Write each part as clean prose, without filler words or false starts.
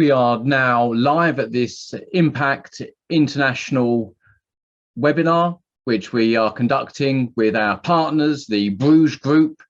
We are now live at this Impact International webinar, which we are conducting with our partners, the Bruges Group,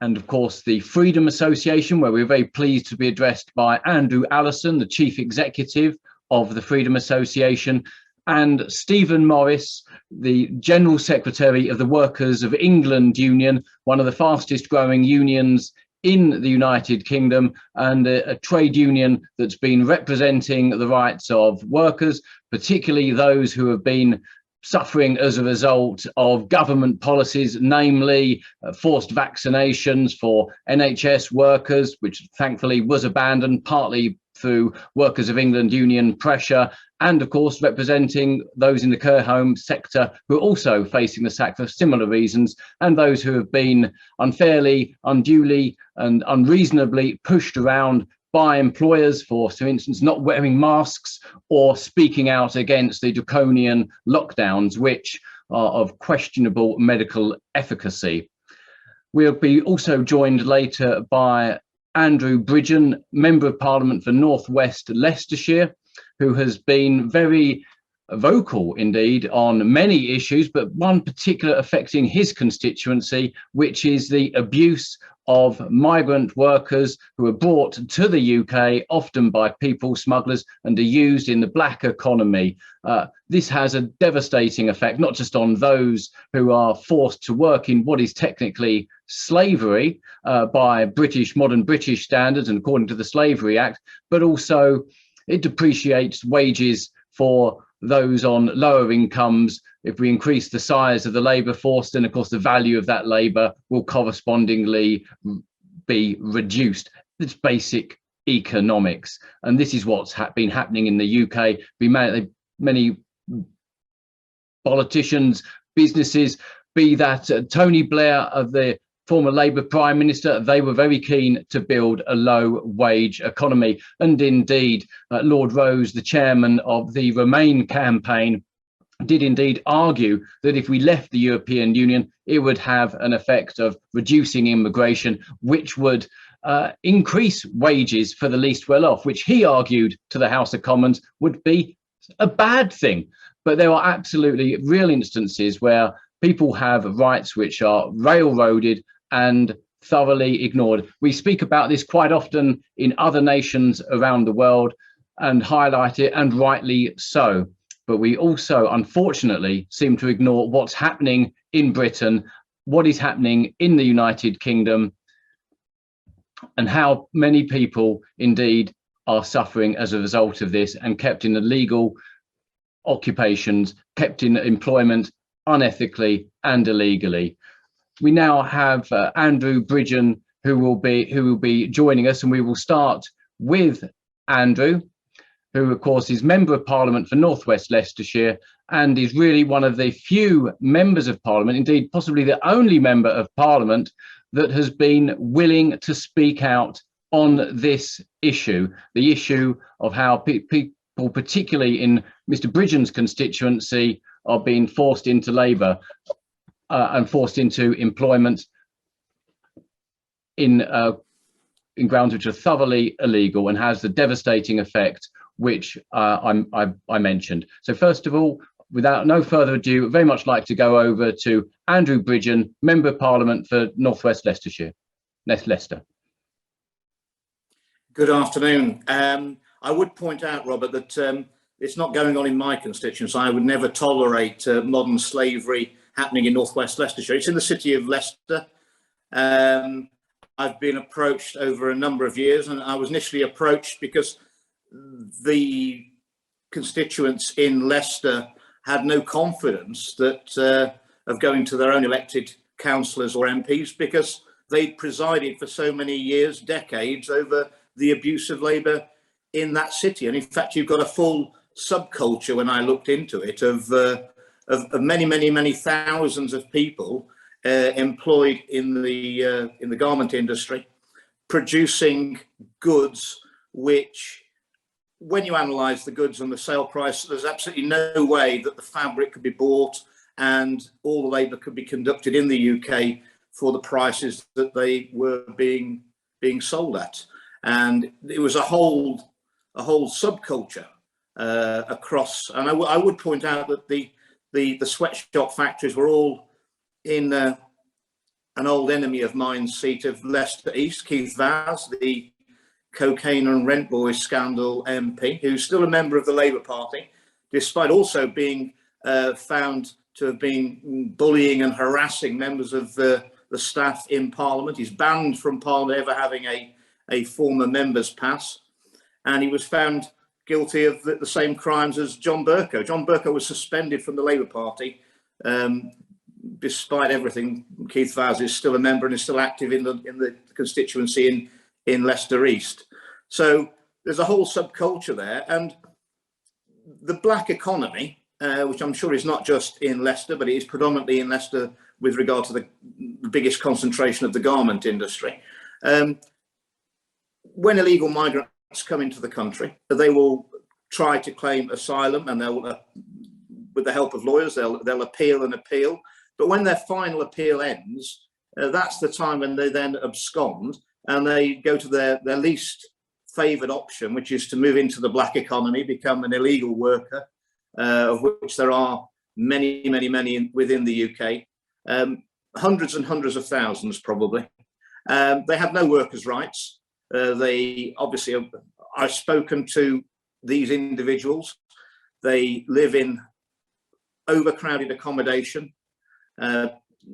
and of course the Freedom Association, where we're very pleased to be addressed by Allison, the Chief Executive of the Freedom Association, and Stephen Morris, the General Secretary of the Workers of England Union, one of the fastest growing unions in the United Kingdom, and a trade union that's been representing the rights of workers, particularly those who have been suffering as a result of government policies, namely forced vaccinations for NHS workers, which thankfully was abandoned partly through Workers of England Union pressure, and of course representing those in the care home sector who are also facing the sack for similar reasons, and those who have been unfairly, unduly and unreasonably pushed around by employers for instance, not wearing masks or speaking out against the draconian lockdowns, which are of questionable medical efficacy. We'll be also joined later by Bridgen, Member of Parliament for North West Leicestershire, who has been very vocal indeed on many issues, but one particular affecting his constituency, which is the abuse of migrant workers who are brought to the UK, often by people smugglers, and are used in the black economy. This has a devastating effect, not just on those who are forced to work in what is technically slavery by modern British standards and according to the Slavery Act, but also it depreciates wages for those on lower incomes. If we increase the size of the labour force, then of course the value of that labour will correspondingly be reduced. It's basic economics, and this is what's been happening in the UK. Many politicians, businesses, be that Tony Blair of the former Labour Prime Minister, they were very keen to build a low wage economy. And indeed, Lord Rose, the chairman of the Remain campaign, did indeed argue that if we left the European Union, it would have an effect of reducing immigration, which would increase wages for the least well off, which he argued to the House of Commons would be a bad thing. But there are absolutely real instances where people have rights which are railroaded and thoroughly ignored. We speak about this quite often in other nations around the world and highlight it, and rightly so. But we also, unfortunately, seem to ignore what's happening in Britain, what is happening in the United Kingdom, and how many people indeed are suffering as a result of this and kept in illegal occupations, kept in employment unethically and illegally. We now have Bridgen who will be joining us, and we will start with Andrew, who of course is Member of Parliament for North West Leicestershire and is really one of the few members of Parliament, indeed possibly the only Member of Parliament, that has been willing to speak out on this issue, the issue of how people, particularly in Mr. Bridgen's constituency, are being forced into labour and forced into employment in grounds which are thoroughly illegal and has the devastating effect which I mentioned. So first of all, without no further ado, I'd very much like to go over to Bridgen, Member of Parliament for North West Leicestershire, Leicester. Good afternoon. I would point out, Robert, that it's not going on in my constituency. I would never tolerate modern slavery happening in North West Leicestershire. It's in the city of Leicester. I've been approached over a number of years, and I was initially approached because the constituents in Leicester had no confidence that of going to their own elected councillors or MPs, because they'd presided for so many years, decades, over the abuse of labour in that city. And in fact, you've got a full subculture, when I looked into it, of many thousands of people employed in the garment industry, producing goods which, when you analyse the goods and the sale price, there's absolutely no way that the fabric could be bought and all the labour could be conducted in the UK for the prices that they were being sold at. and it was a whole subculture across. And I would point out that the sweatshop factories were all in an old enemy of mine's seat of Leicester East, Keith Vaz, the cocaine and rent boys scandal MP, who's still a member of the Labour Party, despite also being found to have been bullying and harassing members of the staff in Parliament. He's banned from Parliament ever having a former member's pass, and he was found guilty of the same crimes as John Bercow. John Bercow was suspended from the Labour Party. Despite everything, Keith Vaz is still a member and is still active in the constituency in Leicester East. So there's a whole subculture there, and the black economy, which I'm sure is not just in Leicester, but it is predominantly in Leicester with regard to the biggest concentration of the garment industry. When illegal migrants come into the country, they will try to claim asylum, and they'll, with the help of lawyers, they'll appeal and appeal. But when their final appeal ends, that's the time when they then abscond and they go to their least favoured option, which is to move into the black economy, become an illegal worker, of which there are many within the UK, hundreds and hundreds of thousands probably. They have no workers' rights. They obviously, I've spoken to these individuals. They live in overcrowded accommodation,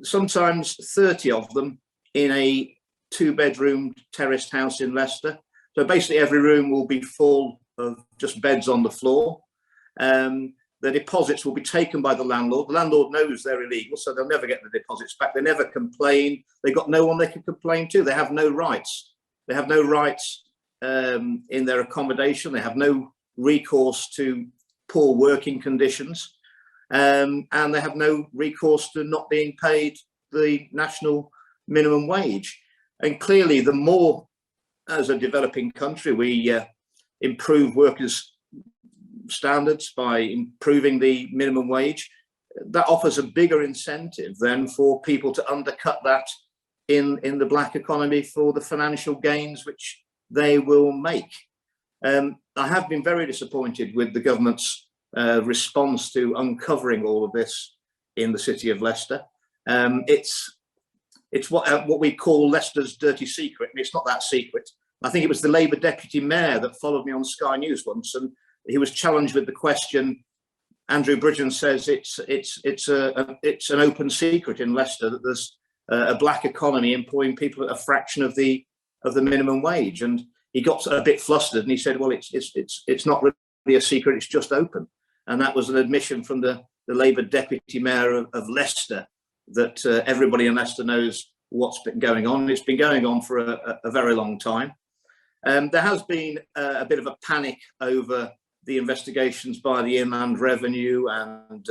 sometimes 30 of them in a 2-bedroom terraced house in Leicester. So basically every room will be full of just beds on the floor. The deposits will be taken by the landlord. The landlord knows they're illegal, so they'll never get the deposits back. They never complain. They've got no one they can complain to. They have no rights. They have no rights in their accommodation. They have no recourse to poor working conditions. And they have no recourse to not being paid the national minimum wage. And clearly, the more, as a developing country, we improve workers' standards by improving the minimum wage, that offers a bigger incentive than for people to undercut that in the black economy for the financial gains which they will make. I have been very disappointed with the government's response to uncovering all of this in the city of Leicester. It's what we call Leicester's dirty secret, and it's not that secret. I think it was the Labour deputy mayor that followed me on Sky News once, and he was challenged with the question. Andrew Bridgen says it's an open secret in Leicester that there's a black economy employing people at a fraction of the minimum wage, and he got a bit flustered and he said, "Well, it's not really a secret; it's just open." And that was an admission from the Labour deputy mayor of Leicester that everybody in Leicester knows what's been going on. It's been going on for a very long time. There has been a bit of a panic over the investigations by the Inland Revenue and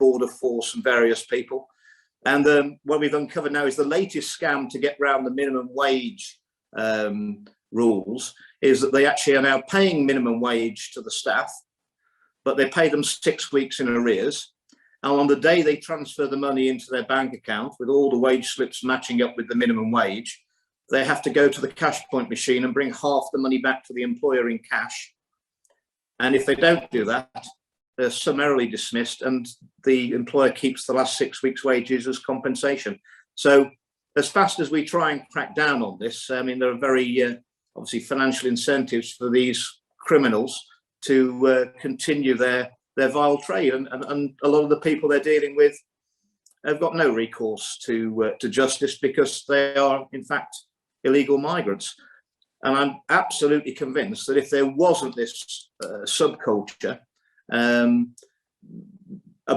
Border Force and various people. And what we've uncovered now is the latest scam to get around the minimum wage rules is that they actually are now paying minimum wage to the staff, but they pay them 6 weeks in arrears. And on the day they transfer the money into their bank account with all the wage slips matching up with the minimum wage, they have to go to the cash point machine and bring half the money back to the employer in cash. And if they don't do that, they're summarily dismissed and the employer keeps the last 6 weeks' wages as compensation. So as fast as we try and crack down on this, I mean, there are very obviously financial incentives for these criminals to continue their vile trade. And a lot of the people they're dealing with have got no recourse to justice because they are, in fact, illegal migrants. And I'm absolutely convinced that if there wasn't this subculture, a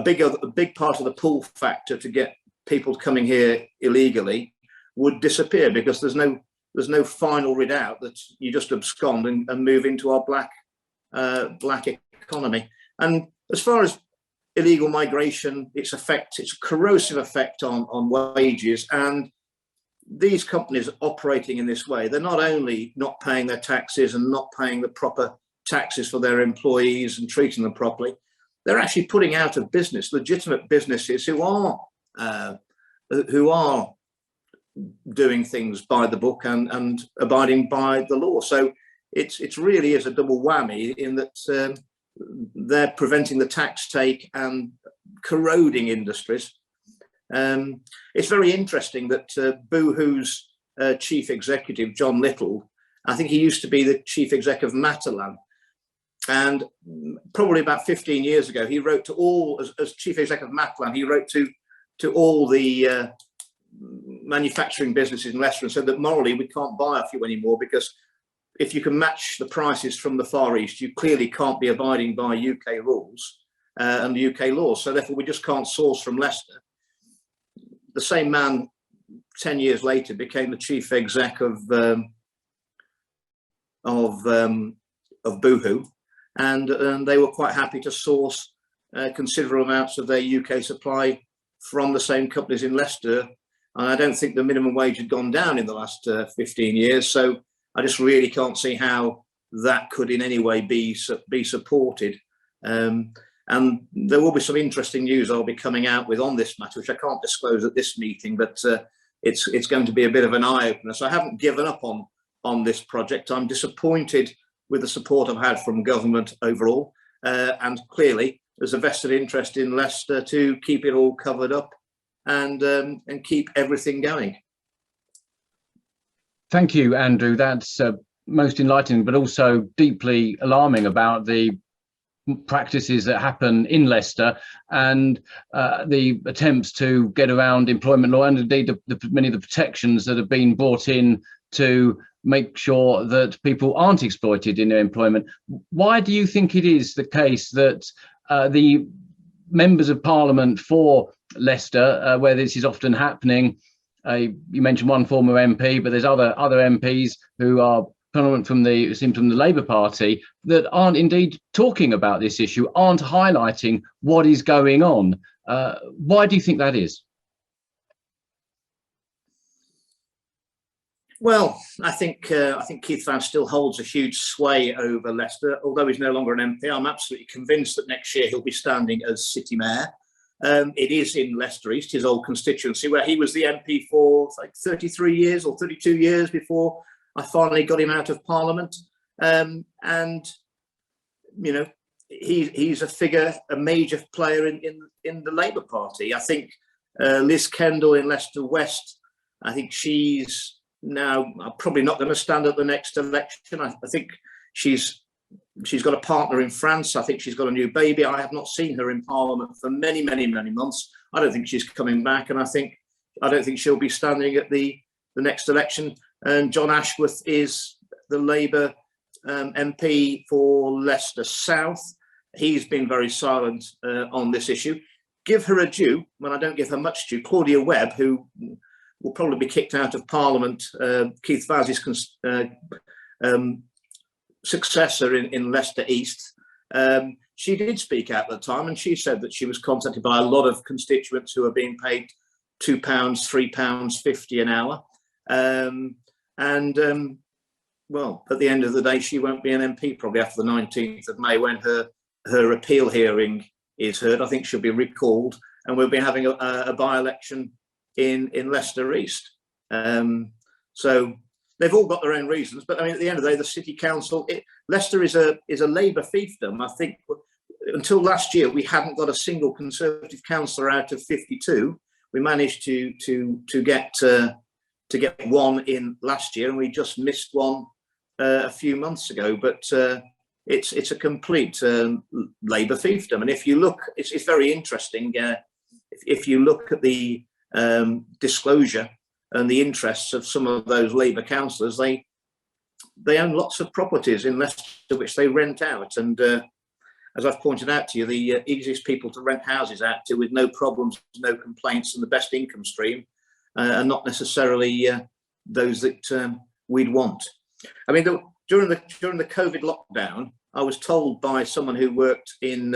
big part of the pull factor to get people coming here illegally would disappear, because there's no final readout that you just abscond and move into our black economy. And as far as illegal migration, its a corrosive effect on wages, and these companies operating in this way, they're not only not paying their taxes and not paying the proper taxes for their employees and treating them properly, they're actually putting out of business legitimate businesses who are doing things by the book and abiding by the law. So it's really is a double whammy in that they're preventing the tax take and corroding industries. It's very interesting that Boohoo's chief executive, John Little, I think he used to be the chief exec of Matalan. And probably about 15 years ago, he wrote to all, as chief exec of Matalan, he wrote to all the manufacturing businesses in Leicester and said that morally we can't buy off you anymore, because if you can match the prices from the Far East, you clearly can't be abiding by UK rules and the UK laws. So therefore we just can't source from Leicester. The same man 10 years later became the chief exec of Boohoo, and they were quite happy to source considerable amounts of their UK supply from the same companies in Leicester. And I don't think the minimum wage had gone down in the last 15 years. So I just really can't see how that could in any way be supported. And there will be some interesting news I'll be coming out with on this matter, which I can't disclose at this meeting, but it's going to be a bit of an eye-opener. So I haven't given up on this project. I'm disappointed with the support I've had from government overall. And clearly there's a vested interest in Leicester to keep it all covered up and keep everything going. Thank you, Andrew. That's most enlightening, but also deeply alarming about the practices that happen in Leicester and the attempts to get around employment law and indeed many of the protections that have been brought in to make sure that people aren't exploited in their employment. Why do you think it is the case that the members of Parliament for Leicester, where this is often happening, you mentioned one former MP, but there's other MPs who are prominent from the Labour Party that aren't indeed talking about this issue, aren't highlighting what is going on. Why do you think that is? Well, I think Keith Vance still holds a huge sway over Leicester, although he's no longer an MP. I'm absolutely convinced that next year he'll be standing as City Mayor. It is in Leicester East, his old constituency, where he was the MP for like 33 years or 32 years before I finally got him out of Parliament. And, you know, he's a figure, a major player in the Labour Party. I think Liz Kendall in Leicester West, I think she's now probably not going to stand at the next election. I think she's got a partner in France. I think she's got a new baby. I have not seen her in Parliament for many, many, many months. I don't think she's coming back, and I don't think she'll be standing at the next election. And John Ashworth is the Labour MP for Leicester South. He's been very silent on this issue. Give her a due, when I don't give her much due, Claudia Webb, who will probably be kicked out of Parliament, Keith Vance's successor in Leicester East. She did speak out at the time, and she said that she was contacted by a lot of constituents who are being paid £2, £3.50 an hour. Well, at the end of the day, she won't be an MP probably after the 19th of May when her appeal hearing is heard. I think she'll be recalled, and we'll be having a by-election in Leicester East. So they've all got their own reasons, but I mean, at the end of the day, the City Council, Leicester is a Labour fiefdom. I think until last year, we hadn't got a single Conservative councillor out of 52. We managed to get one in last year, and we just missed one a few months ago. But it's a complete Labour fiefdom. And if you look, it's very interesting. If you look at the disclosure and the interests of some of those Labour councillors, they own lots of properties in Leicester which they rent out. And as I've pointed out to you, the easiest people to rent houses out to with no problems, no complaints, and the best income stream are not necessarily those that we'd want. I mean, during the COVID lockdown, I was told by someone who worked in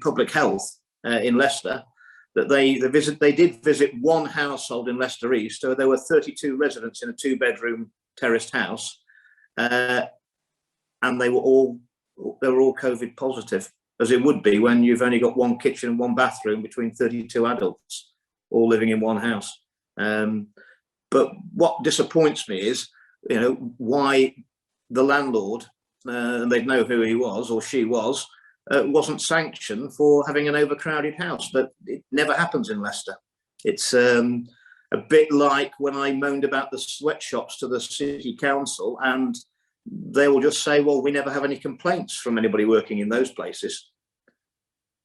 public health in Leicester that they did visit one household in Leicester East. So there were 32 residents in a 2-bedroom terraced house, and they were all COVID positive, as it would be when you've only got one kitchen and one bathroom between 32 adults all living in one house. But But what disappoints me is, you know, why the landlord, and they'd know who he was or she was, wasn't sanctioned for having an overcrowded house. But it never happens in Leicester. It's a bit like when I moaned about the sweatshops to the city council, and they will just say, well, we never have any complaints from anybody working in those places.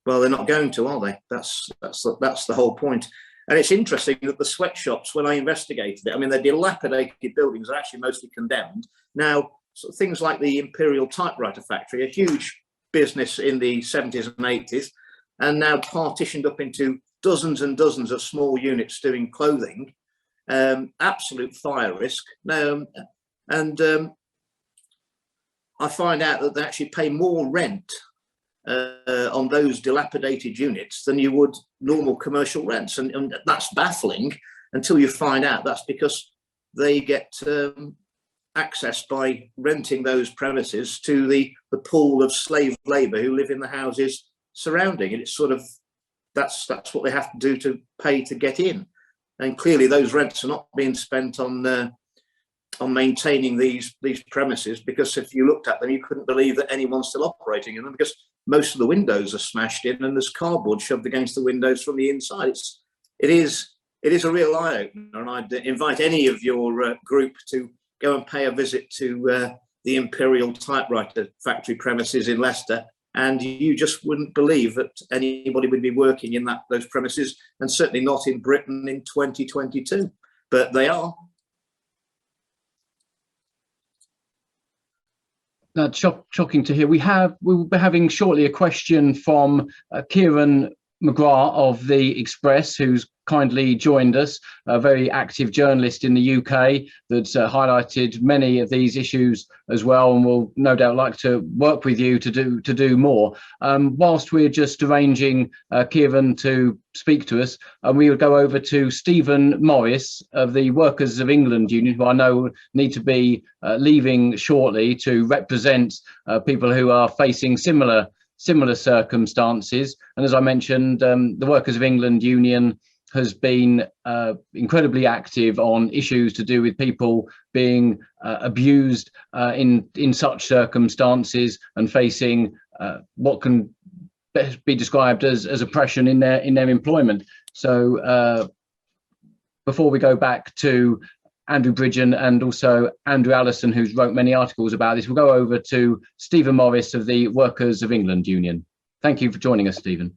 Well, they're not going to, are they? That's the whole point. And it's interesting that the sweatshops, when I investigated it, I mean, they're dilapidated buildings, are actually mostly condemned. Now, so things like the Imperial Typewriter Factory, a huge business in the 70s and 80s, and now partitioned up into dozens and dozens of small units doing clothing, absolute fire risk. I find out that they actually pay more rent on those dilapidated units than you would normal commercial rents, and that's baffling until you find out that's because they get access by renting those premises to the pool of slave labour who live in the houses surrounding, and it's sort of that's what they have to do to pay to get in, and clearly those rents are not being spent on maintaining these premises, because if you looked at them you couldn't believe that anyone's still operating in them, because most of the windows are smashed in and there's cardboard shoved against the windows from the inside. It is a real eye-opener, and I'd invite any of your group to go and pay a visit to the Imperial Typewriter Factory premises in Leicester, and you just wouldn't believe that anybody would be working in those premises, and certainly not in Britain in 2022, but they are. Shocking to hear. We'll be having shortly a question from Kieran McGrath of the Express, who's kindly joined us, a very active journalist in the UK that's highlighted many of these issues as well, and will no doubt like to work with you to do more. Whilst we're just arranging Kieran to speak to us, we will go over to Stephen Morris of the Workers of England Union, who I know need to be leaving shortly to represent people who are facing similar circumstances. And as I mentioned, the Workers of England Union has been incredibly active on issues to do with people being abused in such circumstances and facing what can best be described as oppression in their employment. So before we go back to Andrew Bridgen and also Andrew Allison, who's wrote many articles about this, we'll go over to Stephen Morris of the Workers of England Union. Thank you for joining us, Stephen.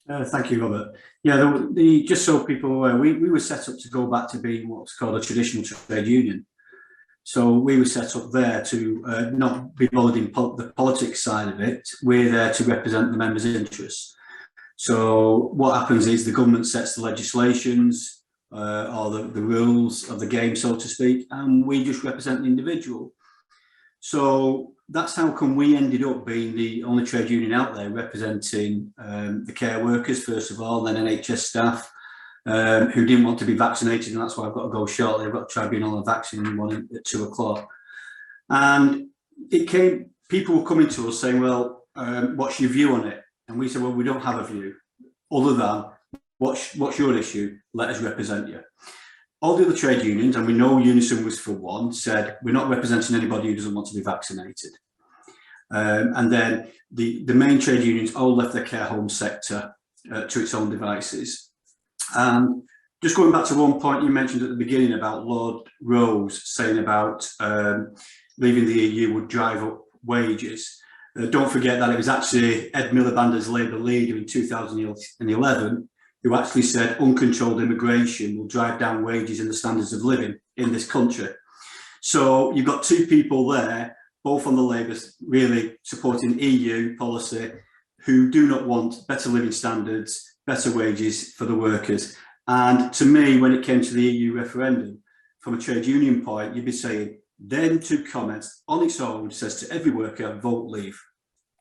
Thank you, Robert. Yeah, just so people are aware, we were set up to go back to being what's called a traditional trade union. So we were set up there to not be bothered in the politics side of it. We're there to represent the members' interests. So what happens is the government sets the legislations or the rules of the game, so to speak, and we just represent the individual. So that's how come we ended up being the only trade union out there representing the care workers, first of all, then NHS staff who didn't want to be vaccinated, and that's why I've got to go shortly. I've got tribunal on vaccine one at 2 o'clock. And people were coming to us saying, well, what's your view on it? And we said, well, we don't have a view other than what's your issue? Let us represent you. All the other trade unions, and we know Unison was for one, said we're not representing anybody who doesn't want to be vaccinated. And then the main trade unions all left their care home sector to its own devices. And just going back to one point you mentioned at the beginning about Lord Rose saying about leaving the EU would drive up wages. Don't forget that it was actually Ed Miliband as Labour leader in 2011 who actually said uncontrolled immigration will drive down wages and the standards of living in this country. So you've got two people there, both on the Labour really supporting EU policy, who do not want better living standards, better wages for the workers. And to me, when it came to the EU referendum, from a trade union point, you'd be saying, them two comments on its own says to every worker, vote leave.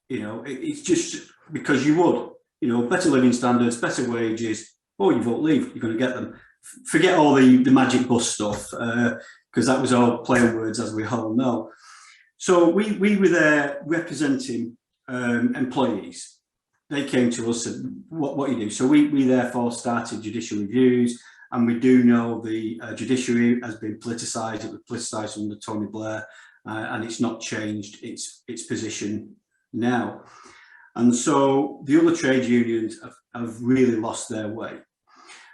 You know, it's just because you would. You know, better living standards, better wages, or you vote leave, you're going to get them. Forget all the magic bus stuff, because that was all play on words, as we all know. So we were there representing employees. They came to us and what you do. So we therefore started judicial reviews, And we do know the judiciary has been politicised. It was politicised under Tony Blair, and it's not changed its position now. And so the other trade unions have really lost their way.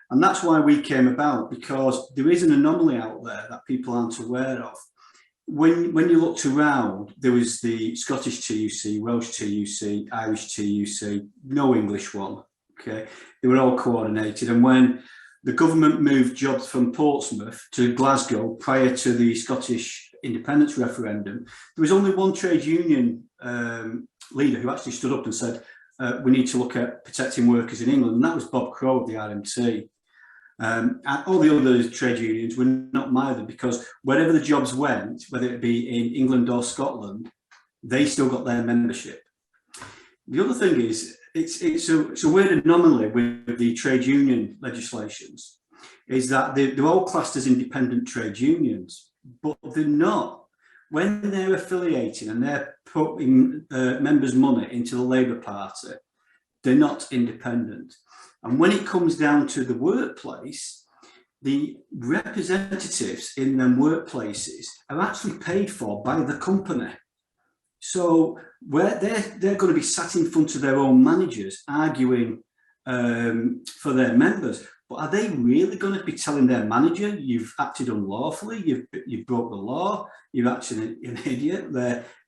And that's why we came about, because there is an anomaly out there that people aren't aware of. When you looked around, there was the Scottish TUC, Welsh TUC, Irish TUC, no English one, okay? They were all coordinated. And when the government moved jobs from Portsmouth to Glasgow prior to the Scottish independence referendum, there was only one trade union leader who actually stood up and said, we need to look at protecting workers in England, and that was Bob Crow of the RMT. And all the other trade unions were not mired, because wherever the jobs went, whether it be in England or Scotland, they still got their membership. The other thing is, it's a weird anomaly with the trade union legislations, is that they're all classed as independent trade unions, but they're not. When they're affiliating and they're putting members' money into the Labour Party, they're not independent. And when it comes down to the workplace, the representatives in them workplaces are actually paid for by the company. So where they're going to be sat in front of their own managers arguing for their members. But are they really going to be telling their manager, you've acted unlawfully, you've broke the law, you're actually an idiot?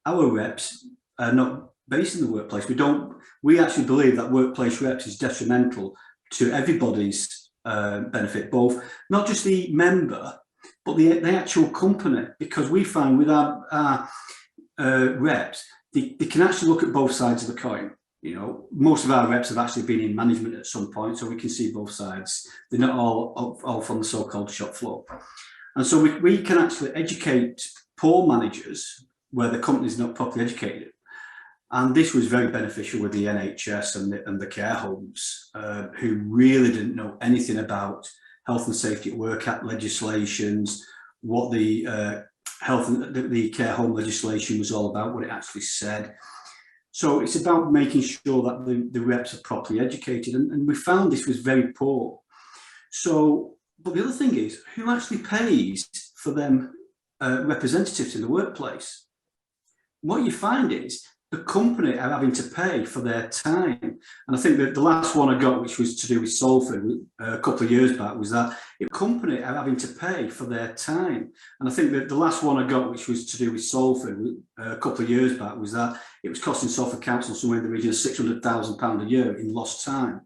Our reps are not based in the workplace. We actually believe that workplace reps is detrimental to everybody's benefit, both not just the member, but the actual company, because we find with our reps, they can actually look at both sides of the coin. You know, most of our reps have actually been in management at some point, so we can see both sides. They're not all from the so-called shop floor. And so we can actually educate poor managers where the company's not properly educated. And this was very beneficial with the NHS and the care homes, who really didn't know anything about health and safety at work act legislations, what the the care home legislation was all about, what it actually said. So it's about making sure that the reps are properly educated, and we found this was very poor. So, but the other thing is, who actually pays for them representatives in the workplace? What you find is the company are having to pay for their time. And I think that the last one I got, which was to do with Salford a couple of years back, was that the company are having to pay for their time. And I think that the last one I got, which was to do with Salford a couple of years back, was that it was costing Salford Council somewhere in the region of £600,000 a year in lost time.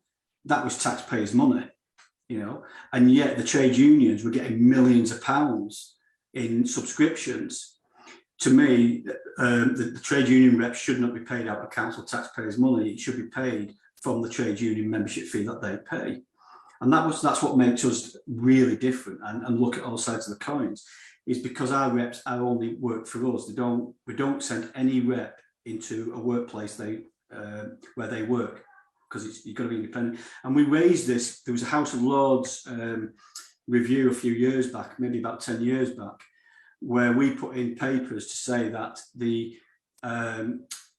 That was taxpayers' money, you know, and yet the trade unions were getting millions of pounds in subscriptions. To me, the trade union reps should not be paid out of council taxpayers' money. It should be paid from the trade union membership fee that they pay. And that's what makes us really different and look at all sides of the coins, is because our reps are only work for us. We don't send any rep into a workplace where they work, because you've got to be independent. And we raised this. There was a House of Lords review a few years back, maybe about 10 years back, where we put in papers to say that the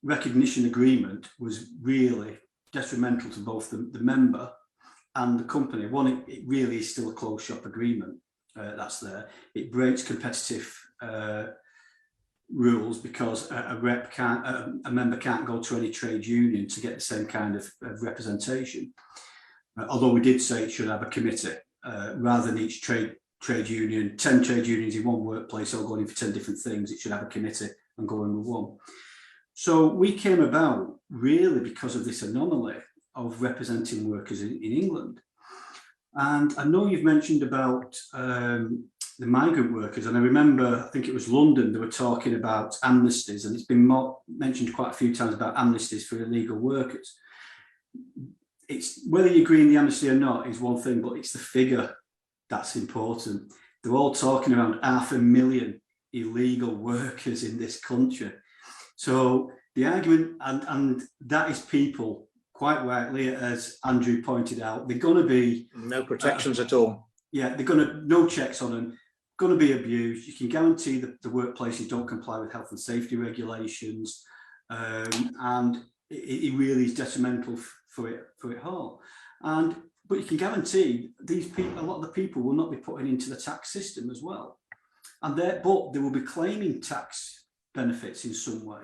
recognition agreement was really detrimental to both the member and the company. One, it really is still a closed shop agreement that's there. It breaks competitive rules, because a member can't go to any trade union to get the same kind of representation. Although we did say it should have a committee rather than each trade union, 10 trade unions in one workplace all going in for 10 different things. It should have a committee and go in with one. So we came about really because of this anomaly of representing workers in England. And I know you've mentioned about the migrant workers, and I remember, I think it was London, they were talking about amnesties, and it's been mentioned quite a few times about amnesties for illegal workers. It's whether you agree in the amnesty or not is one thing, but it's the figure that's important. They're all talking around 500,000 illegal workers in this country. So the argument, and that is people, quite rightly, as Andrew pointed out, they're going to be no protections at all. Yeah, they're going to, no checks on them, going to be abused. You can guarantee that the workplaces don't comply with health and safety regulations, and it really is detrimental for it all. but you can guarantee these people, a lot of the people will not be putting into the tax system as well. And but they will be claiming tax benefits in some way.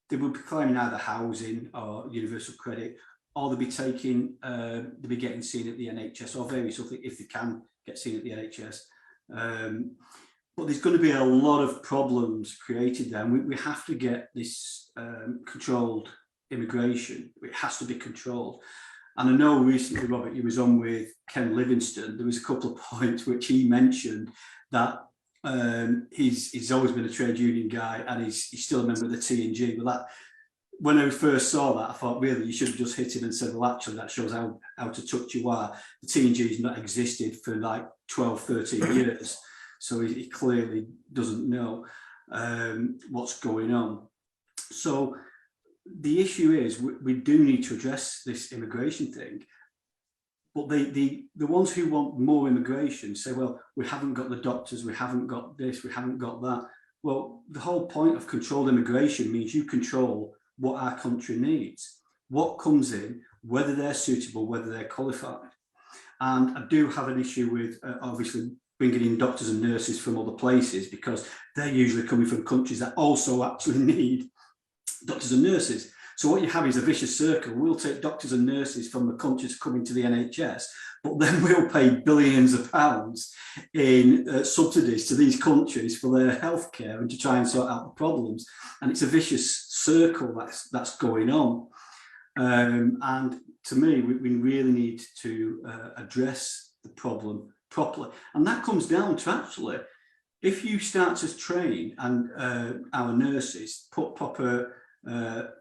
They will be claiming either housing or universal credit, or they'll be taking, they'll be getting seen at the NHS or various other, if they can get seen at the NHS. But there's going to be a lot of problems created there. And we have to get this controlled immigration. It has to be controlled. And I know recently, Robert, you was on with Ken Livingston. There was a couple of points which he mentioned that he's always been a trade union guy, and he's still a member of the T&G. But that, when I first saw that, I thought, really, you should have just hit him and said, well, actually, that shows how to touch you are. The T&G has not existed for like 12, 13 years. So he clearly doesn't know what's going on. So the issue is we do need to address this immigration thing. But the ones who want more immigration say, well, we haven't got the doctors, we haven't got this, we haven't got that. Well, the whole point of controlled immigration means you control what our country needs, what comes in, whether they're suitable, whether they're qualified. And I do have an issue with, obviously, bringing in doctors and nurses from other places, because they're usually coming from countries that also actually need doctors and nurses. So what you have is a vicious circle. We'll take doctors and nurses from the countries coming to the NHS, but then we'll pay billions of pounds in subsidies to these countries for their healthcare and to try and sort out the problems. And it's a vicious circle that's going on. And to me, we really need to address the problem properly. And that comes down to, actually, if you start to train and our nurses put proper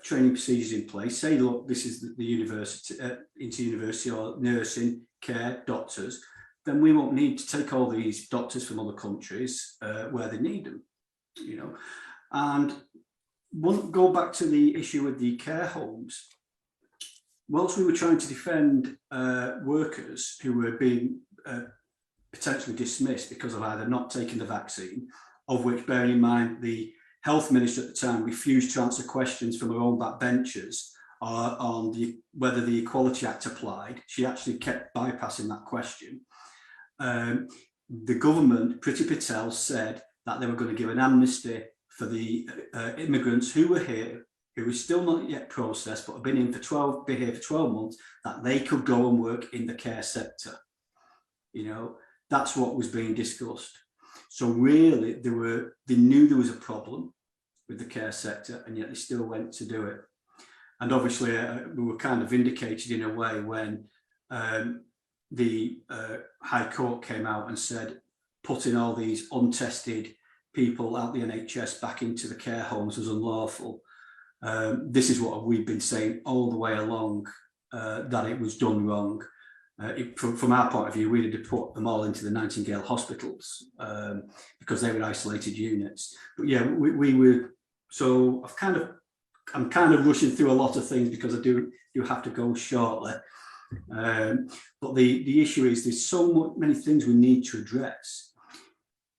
training procedures in place, say, look, this is the university, into university or nursing, care, doctors, then we won't need to take all these doctors from other countries where they need them, you know. And go back to the issue with the care homes. Whilst we were trying to defend workers who were being potentially dismissed because of either not taking the vaccine, of which, bearing in mind, the health minister at the time refused to answer questions from her own backbenchers on whether the Equality Act applied. She actually kept bypassing that question. The government, Priti Patel, said that they were going to give an amnesty for the immigrants who were here, who were still not yet processed, but have been here for 12 months, that they could go and work in the care sector. You know, that's what was being discussed. So really, they knew there was a problem with the care sector, and yet they still went to do it. And obviously, we were kind of vindicated in a way when the High Court came out and said putting all these untested people out the NHS back into the care homes was unlawful. This is what we've been saying all the way along, that it was done wrong. From our point of view, we had to put them all into the Nightingale hospitals because they were isolated units. But yeah, we were. So I'm kind of rushing through a lot of things because I do have to go shortly. But the issue is there's so many things we need to address.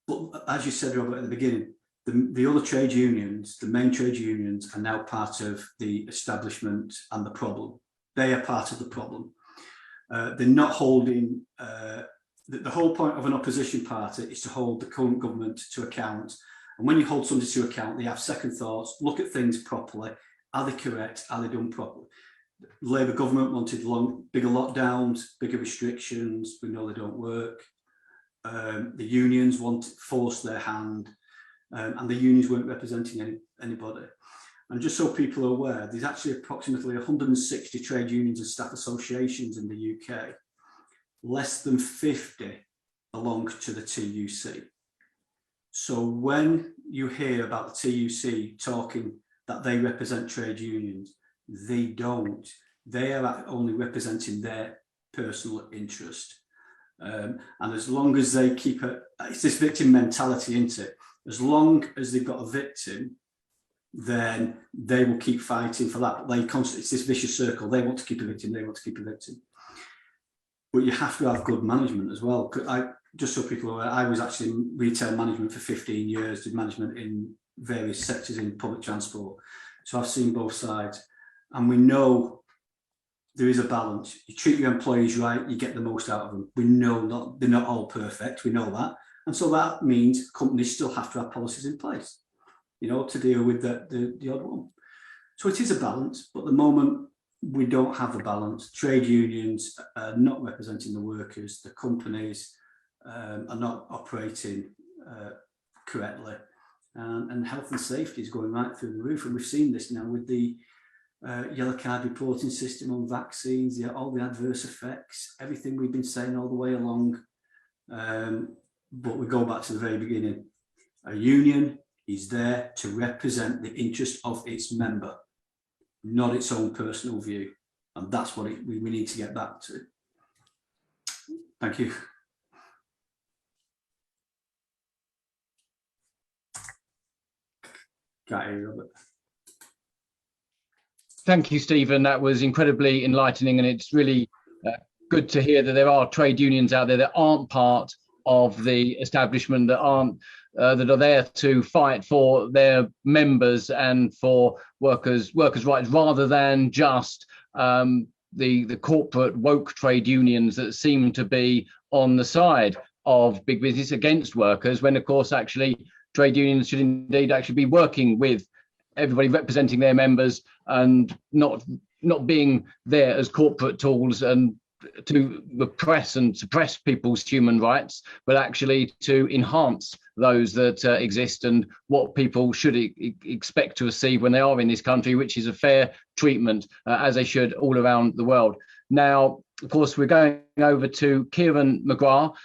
But as you said, Robert, at the beginning, the other trade unions, the main trade unions, are now part of the establishment and the problem. They are part of the problem. They're not holding, the whole point of an opposition party is to hold the current government to account. And when you hold somebody to account, they have second thoughts, look at things properly. Are they correct? Are they done properly? The Labour government wanted bigger lockdowns, bigger restrictions. We know they don't work. The unions forced their hand, and the unions weren't representing anybody. And just so people are aware, there's actually approximately 160 trade unions and staff associations in the UK. Less than 50 belong to the TUC. So when you hear about the TUC talking that they represent trade unions, they don't. They are only representing their personal interest. And as long as they keep it's this victim mentality, isn't it? As long as they've got a victim, then they will keep fighting for that. It's this vicious circle. They want to keep a victim, they want to keep a victim. But you have to have good management as well. Just so people are aware, I was actually in retail management for 15 years, did management in various sectors in public transport. So I've seen both sides. And we know there is a balance. You treat your employees right, you get the most out of them. We know they're not all perfect, we know that. And so that means companies still have to have policies in place, to deal with the odd one. So it is a balance, but at the moment we don't have a balance. Trade unions are not representing the workers, the companies are not operating correctly, and health and safety is going right through the roof. And we've seen this now with the yellow card reporting system on vaccines, all the adverse effects, everything we've been saying all the way along. But we go back to the very beginning. A union is there to represent the interest of its member, not its own personal view. And that's what we need to get back to. Thank you. Can't hear you, Robert. Thank you, Stephen. That was incredibly enlightening, and it's really good to hear that there are trade unions out there that aren't part of the establishment, that aren't that are there to fight for their members and for workers' rights, rather than just the corporate woke trade unions that seem to be on the side of big business against workers, when of course actually trade unions should indeed actually be working with everybody, representing their members, and not being there as corporate tools and to repress and suppress people's human rights, but actually to enhance those that exist and what people should expect to receive when they are in this country, which is a fair treatment, as they should all around the world. Now, of course, we're going over to Kieran McGrath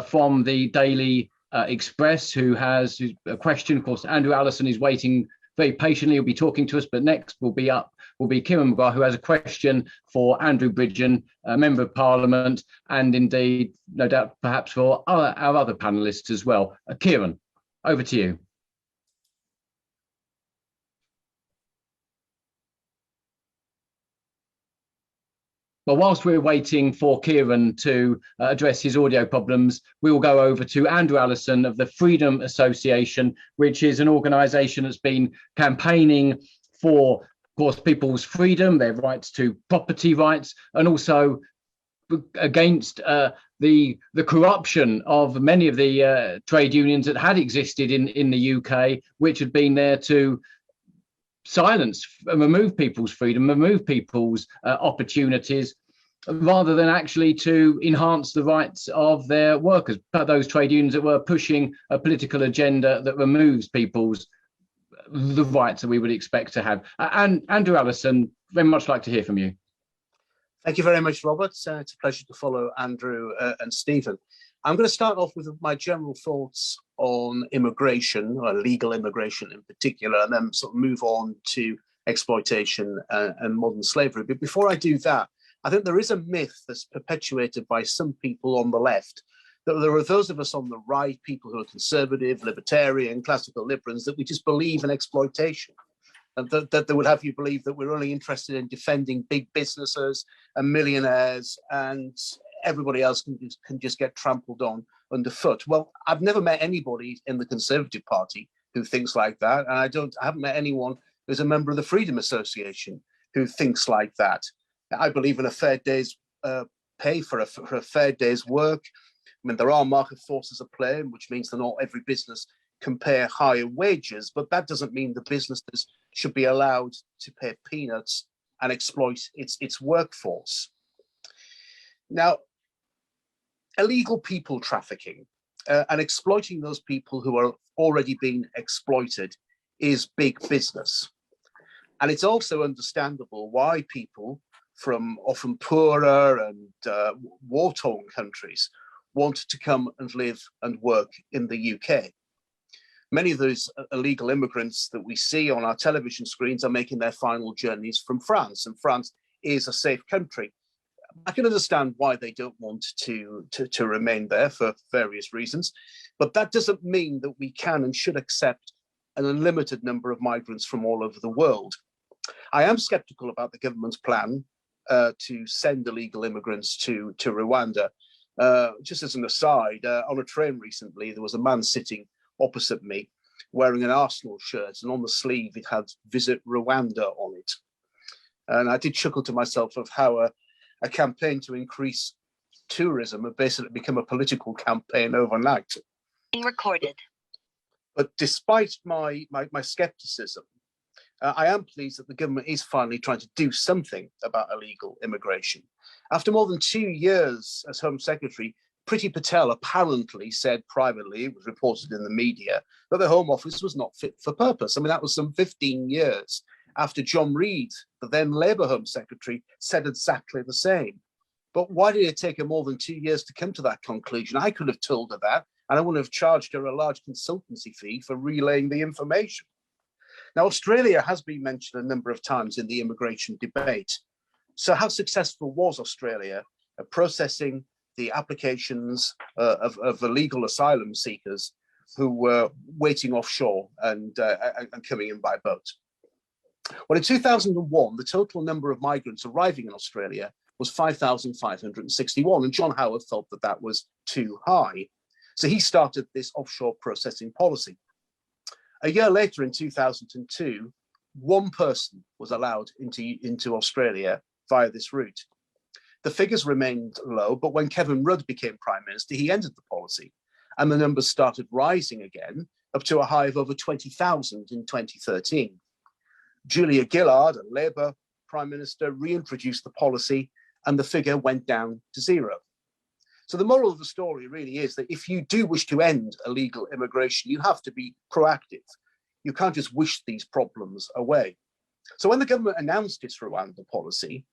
from the Daily Express, who has a question. Of course, Andrew Allison is waiting very patiently. He'll be talking to us, but next will be Kieran McGrath, who has a question for Andrew Bridgen, a Member of Parliament, and indeed, no doubt, perhaps for our other panellists as well. Kieran, over to you. Well, whilst we're waiting for Kieran to address his audio problems, we will go over to Andrew Allison of the Freedom Association, which is an organisation that's been campaigning for, of course, people's freedom, their rights to property rights, and also against the corruption of many of the trade unions that had existed in the UK, which had been there to silence and remove people's freedom, remove people's opportunities, rather than actually to enhance the rights of their workers. But those trade unions that were pushing a political agenda that removes people's the rights that we would expect to have. And Andrew Allison, very much like to hear from you. Thank you very much, Robert. It's a pleasure to follow Andrew and Stephen. I'm going to start off with my general thoughts on immigration, or legal immigration in particular, and then sort of move on to exploitation and modern slavery. But before I do that, I think there is a myth that's perpetuated by some people on the left, that there are those of us on the right, people who are conservative, libertarian, classical liberals, that we just believe in exploitation. And that they would have you believe that we're only interested in defending big businesses and millionaires, and everybody else can just get trampled on underfoot. Well, I've never met anybody in the Conservative Party who thinks like that, and I haven't met anyone who's a member of the Freedom Association who thinks like that. I believe in a fair day's pay for a fair day's work. I mean, there are market forces at play, which means that not every business can pay higher wages, but that doesn't mean the businesses should be allowed to pay peanuts and exploit its workforce. Now, illegal people trafficking and exploiting those people who are already being exploited is big business. And it's also understandable why people from often poorer and war-torn countries want to come and live and work in the UK. Many of those illegal immigrants that we see on our television screens are making their final journeys from France, and France is a safe country. I can understand why they don't want to remain there for various reasons, but that doesn't mean that we can and should accept an unlimited number of migrants from all over the world. I am skeptical about the government's plan to send illegal immigrants to Rwanda. Just as an aside, on a train recently, there was a man sitting opposite me wearing an Arsenal shirt, and on the sleeve it had "Visit Rwanda" on it. And I did chuckle to myself of how a campaign to increase tourism had basically become a political campaign overnight. Being recorded. But despite my skepticism, I am pleased that the government is finally trying to do something about illegal immigration. After more than 2 years as Home Secretary, Priti Patel apparently said privately, it was reported in the media, that the Home Office was not fit for purpose. I mean, that was some 15 years after John Reid, the then Labour Home Secretary, said exactly the same. But why did it take her more than 2 years to come to that conclusion? I could have told her that, and I wouldn't have charged her a large consultancy fee for relaying the information. Now, Australia has been mentioned a number of times in the immigration debate. So how successful was Australia at processing the applications of illegal asylum seekers who were waiting offshore and coming in by boat? Well, in 2001, the total number of migrants arriving in Australia was 5,561, and John Howard felt that that was too high. So he started this offshore processing policy. A year later, in 2002, one person was allowed into Australia via this route. The figures remained low, but when Kevin Rudd became Prime Minister, he ended the policy, and the numbers started rising again, up to a high of over 20,000 in 2013. Julia Gillard, a Labour Prime Minister, reintroduced the policy, and the figure went down to zero. So the moral of the story really is that if you do wish to end illegal immigration, you have to be proactive. You can't just wish these problems away. So when the government announced its Rwanda policy,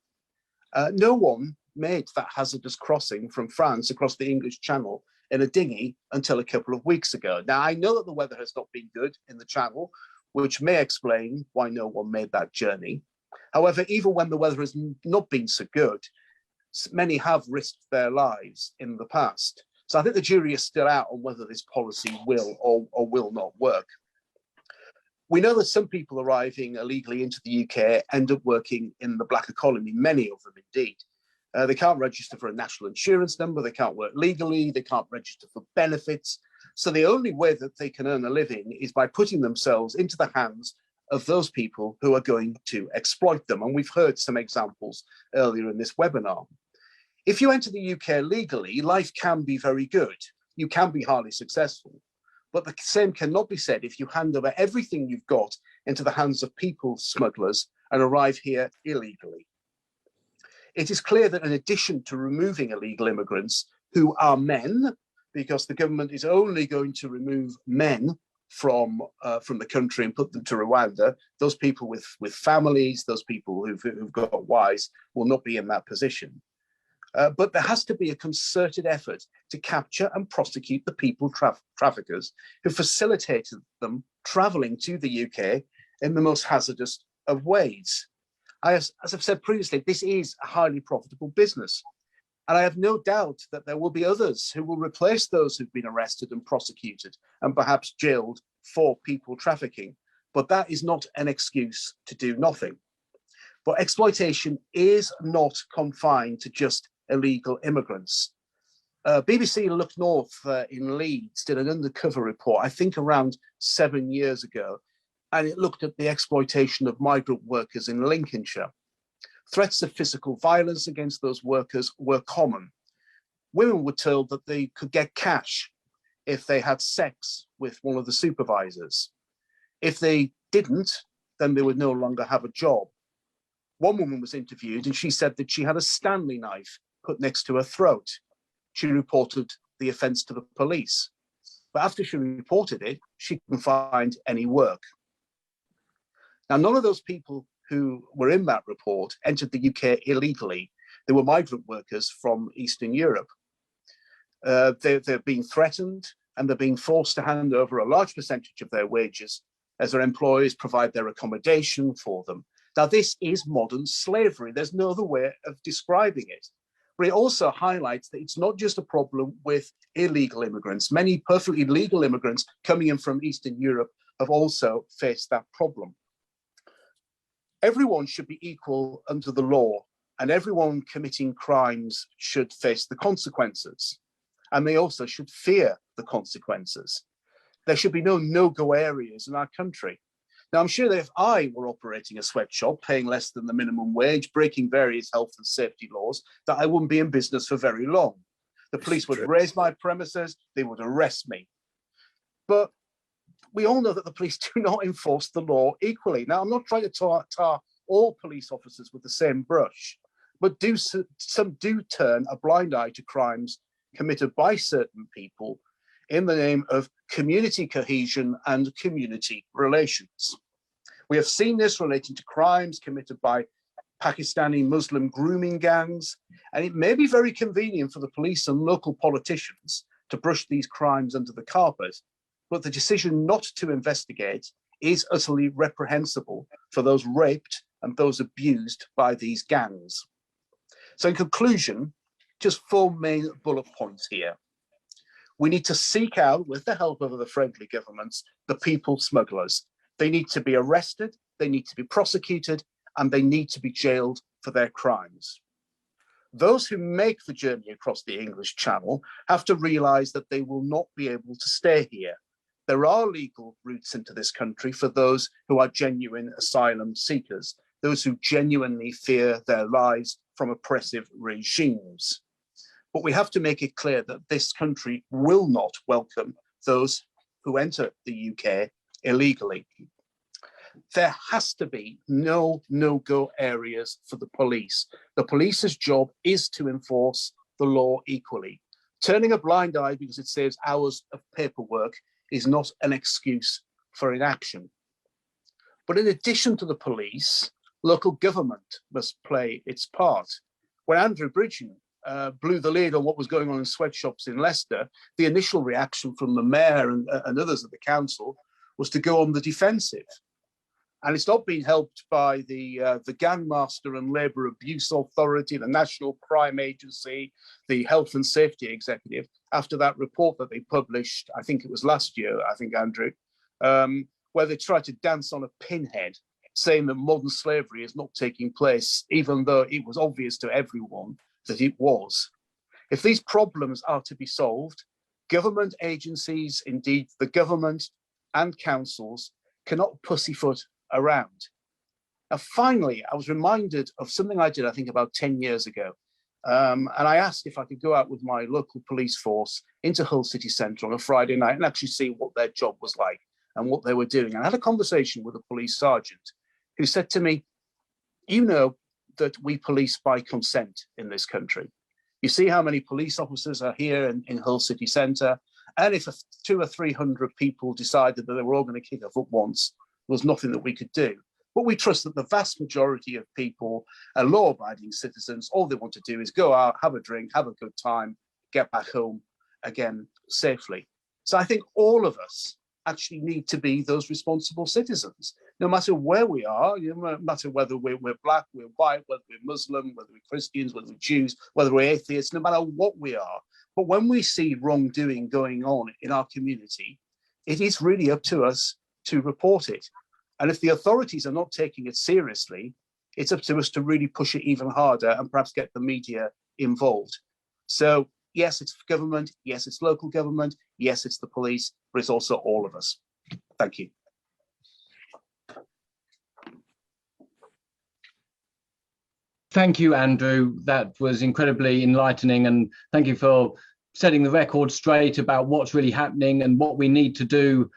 no one made that hazardous crossing from France across the English Channel in a dinghy until a couple of weeks ago. Now, I know that the weather has not been good in the Channel, which may explain why no one made that journey. However, even when the weather has not been so good, many have risked their lives in the past. So I think the jury is still out on whether this policy will or will not work. We know that some people arriving illegally into the UK end up working in the black economy, many of them indeed. They can't register for a national insurance number, they can't work legally, they can't register for benefits. So the only way that they can earn a living is by putting themselves into the hands of those people who are going to exploit them. And we've heard some examples earlier in this webinar. If you enter the UK legally, life can be very good. You can be highly successful. But the same cannot be said if you hand over everything you've got into the hands of people smugglers and arrive here illegally. It is clear that in addition to removing illegal immigrants who are men, because the government is only going to remove men from the country and put them to Rwanda, those people with families, those people who've got wives will not be in that position. But there has to be a concerted effort to capture and prosecute the people traffickers who facilitated them travelling to the UK in the most hazardous of ways. As I've said previously, this is a highly profitable business. And I have no doubt that there will be others who will replace those who've been arrested and prosecuted and perhaps jailed for people trafficking. But that is not an excuse to do nothing. But exploitation is not confined to just illegal immigrants. BBC Look North in Leeds did an undercover report, I think around 7 years ago, and it looked at the exploitation of migrant workers in Lincolnshire. Threats of physical violence against those workers were common. Women were told that they could get cash if they had sex with one of the supervisors. If they didn't, then they would no longer have a job. One woman was interviewed and she said that she had a Stanley knife put next to her throat. She reported the offence to the police. But after she reported it, she couldn't find any work. Now, none of those people who were in that report entered the UK illegally. They were migrant workers from Eastern Europe. They're being threatened and they're being forced to hand over a large percentage of their wages as their employers provide their accommodation for them. Now, this is modern slavery. There's no other way of describing it. But it also highlights that it's not just a problem with illegal immigrants. Many perfectly legal immigrants coming in from Eastern Europe have also faced that problem. Everyone should be equal under the law, and everyone committing crimes should face the consequences. And they also should fear the consequences. There should be no no-go areas in our country. Now, I'm sure that if I were operating a sweatshop, paying less than the minimum wage, breaking various health and safety laws, that I wouldn't be in business for very long. The police would raise my premises, they would arrest me. But we all know that the police do not enforce the law equally. Now, I'm not trying to tar all police officers with the same brush, but some do turn a blind eye to crimes committed by certain people in the name of community cohesion and community relations. We have seen this relating to crimes committed by Pakistani Muslim grooming gangs, and it may be very convenient for the police and local politicians to brush these crimes under the carpet, but the decision not to investigate is utterly reprehensible for those raped and those abused by these gangs. So in conclusion, just 4 main bullet points here. We need to seek out, with the help of the friendly governments, the people smugglers. They need to be arrested, they need to be prosecuted, and they need to be jailed for their crimes. Those who make the journey across the English Channel have to realise that they will not be able to stay here. There are legal routes into this country for those who are genuine asylum seekers, those who genuinely fear their lives from oppressive regimes. But we have to make it clear that this country will not welcome those who enter the UK illegally. There has to be no-go areas for the police. The police's job is to enforce the law equally. Turning a blind eye because it saves hours of paperwork is not an excuse for inaction. But in addition to the police, local government must play its part. When Andrew Bridgen blew the lid on what was going on in sweatshops in Leicester, the initial reaction from the mayor and others at the council was to go on the defensive. And it's not been helped by the Gangmaster and Labour Abuse Authority, the National Crime Agency, the Health and Safety Executive, after that report that they published, I think it was last year, I think, Andrew, where they tried to dance on a pinhead, saying that modern slavery is not taking place, even though it was obvious to everyone that it was. If these problems are to be solved, government agencies, indeed the government and councils, cannot pussyfoot around. Now, finally, I was reminded of something I did, I think, about 10 years ago. And I asked if I could go out with my local police force into Hull City Centre on a Friday night and actually see what their job was like and what they were doing. And I had a conversation with a police sergeant who said to me, you know that we police by consent in this country. You see how many police officers are here in Hull City Centre, and if 200 or 300 people decided that they were all going to kick off at once, there was nothing that we could do. But we trust that the vast majority of people are law-abiding citizens. All they want to do is go out, have a drink, have a good time, get back home again safely. So I think all of us actually need to be those responsible citizens, no matter where we are, no matter whether we're black, we're white, whether we're Muslim, whether we're Christians, whether we're Jews, whether we're atheists, no matter what we are. But when we see wrongdoing going on in our community, it is really up to us to report it. And if the authorities are not taking it seriously, it's up to us to really push it even harder and perhaps get the media involved. So yes, it's government, yes, it's local government, yes, it's the police, but it's also all of us. Thank you. Thank you, Andrew. That was incredibly enlightening, and thank you for setting the record straight about what's really happening and what we need to do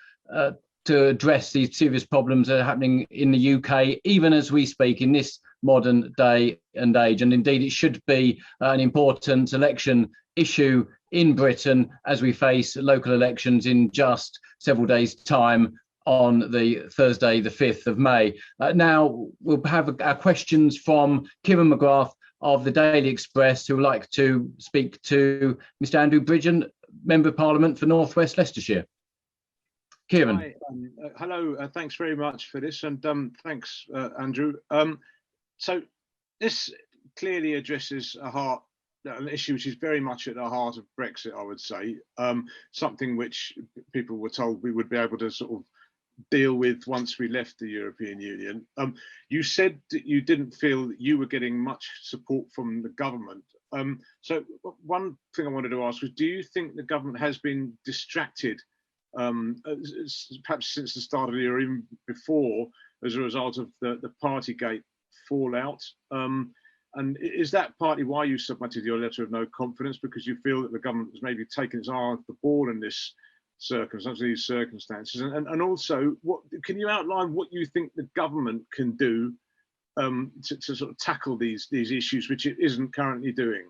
to address these serious problems that are happening in the UK, even as we speak in this modern day and age. And indeed, it should be an important election issue in Britain as we face local elections in just several days' time on the Thursday, the 5th of May. Now, we'll have our questions from Kieran McGrath of the Daily Express, who would like to speak to Mr. Andrew Bridgen, Member of Parliament for North West Leicestershire. Kieran. Hi, hello, thanks very much for this, and thanks, Andrew. So this clearly addresses an issue which is very much at the heart of Brexit, I would say, something which people were told we would be able to sort of deal with once we left the European Union. You said that you didn't feel that you were getting much support from the government. So one thing I wanted to ask was, do you think the government has been distracted perhaps since the start of the year, even before, as a result of the Partygate fallout. And is that partly why you submitted your letter of no confidence, because you feel that the government has maybe taken its eye off the ball in this these circumstances? And also, what can you outline what you think the government can do to sort of tackle these issues, which it isn't currently doing?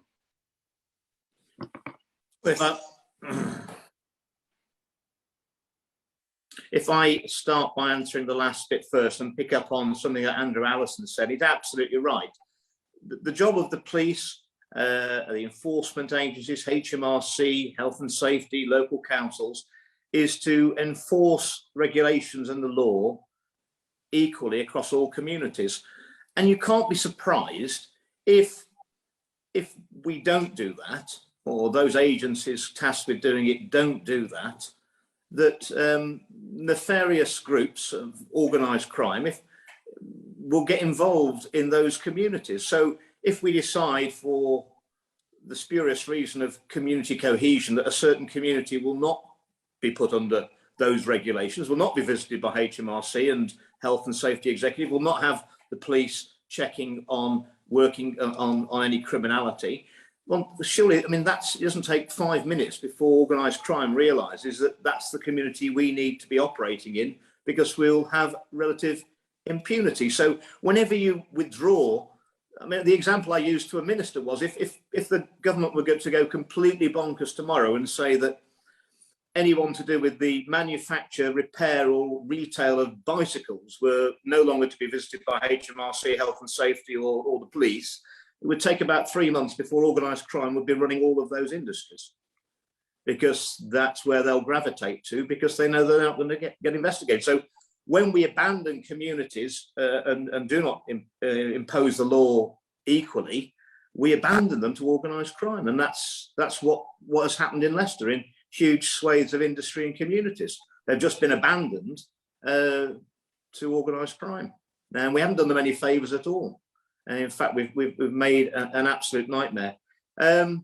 If I start by answering the last bit first and pick up on something that Allison said, he's absolutely right. The job of the police, the enforcement agencies, HMRC, health and safety, local councils, is to enforce regulations and the law equally across all communities. And you can't be surprised if we don't do that, or those agencies tasked with doing it don't do that, that nefarious groups of organised crime will get involved in those communities. So if we decide, for the spurious reason of community cohesion, that a certain community will not be put under those regulations, will not be visited by HMRC and health and safety executive, will not have the police checking on working on any criminality, well, surely, I mean, it doesn't take 5 minutes before organised crime realises that that's the community we need to be operating in, because we'll have relative impunity. So whenever you withdraw, I mean, the example I used to a minister was, if the government were to go completely bonkers tomorrow and say that anyone to do with the manufacture, repair or retail of bicycles were no longer to be visited by HMRC, health and safety or the police, it would take about 3 months before organised crime would be running all of those industries, because that's where they'll gravitate to, because they know they're not going to get investigated. So when we abandon communities and do not impose the law equally, we abandon them to organised crime. And that's what has happened in Leicester, in huge swathes of industry and communities. They've just been abandoned to organised crime. And we haven't done them any favours at all. And in fact, we've made an absolute nightmare. I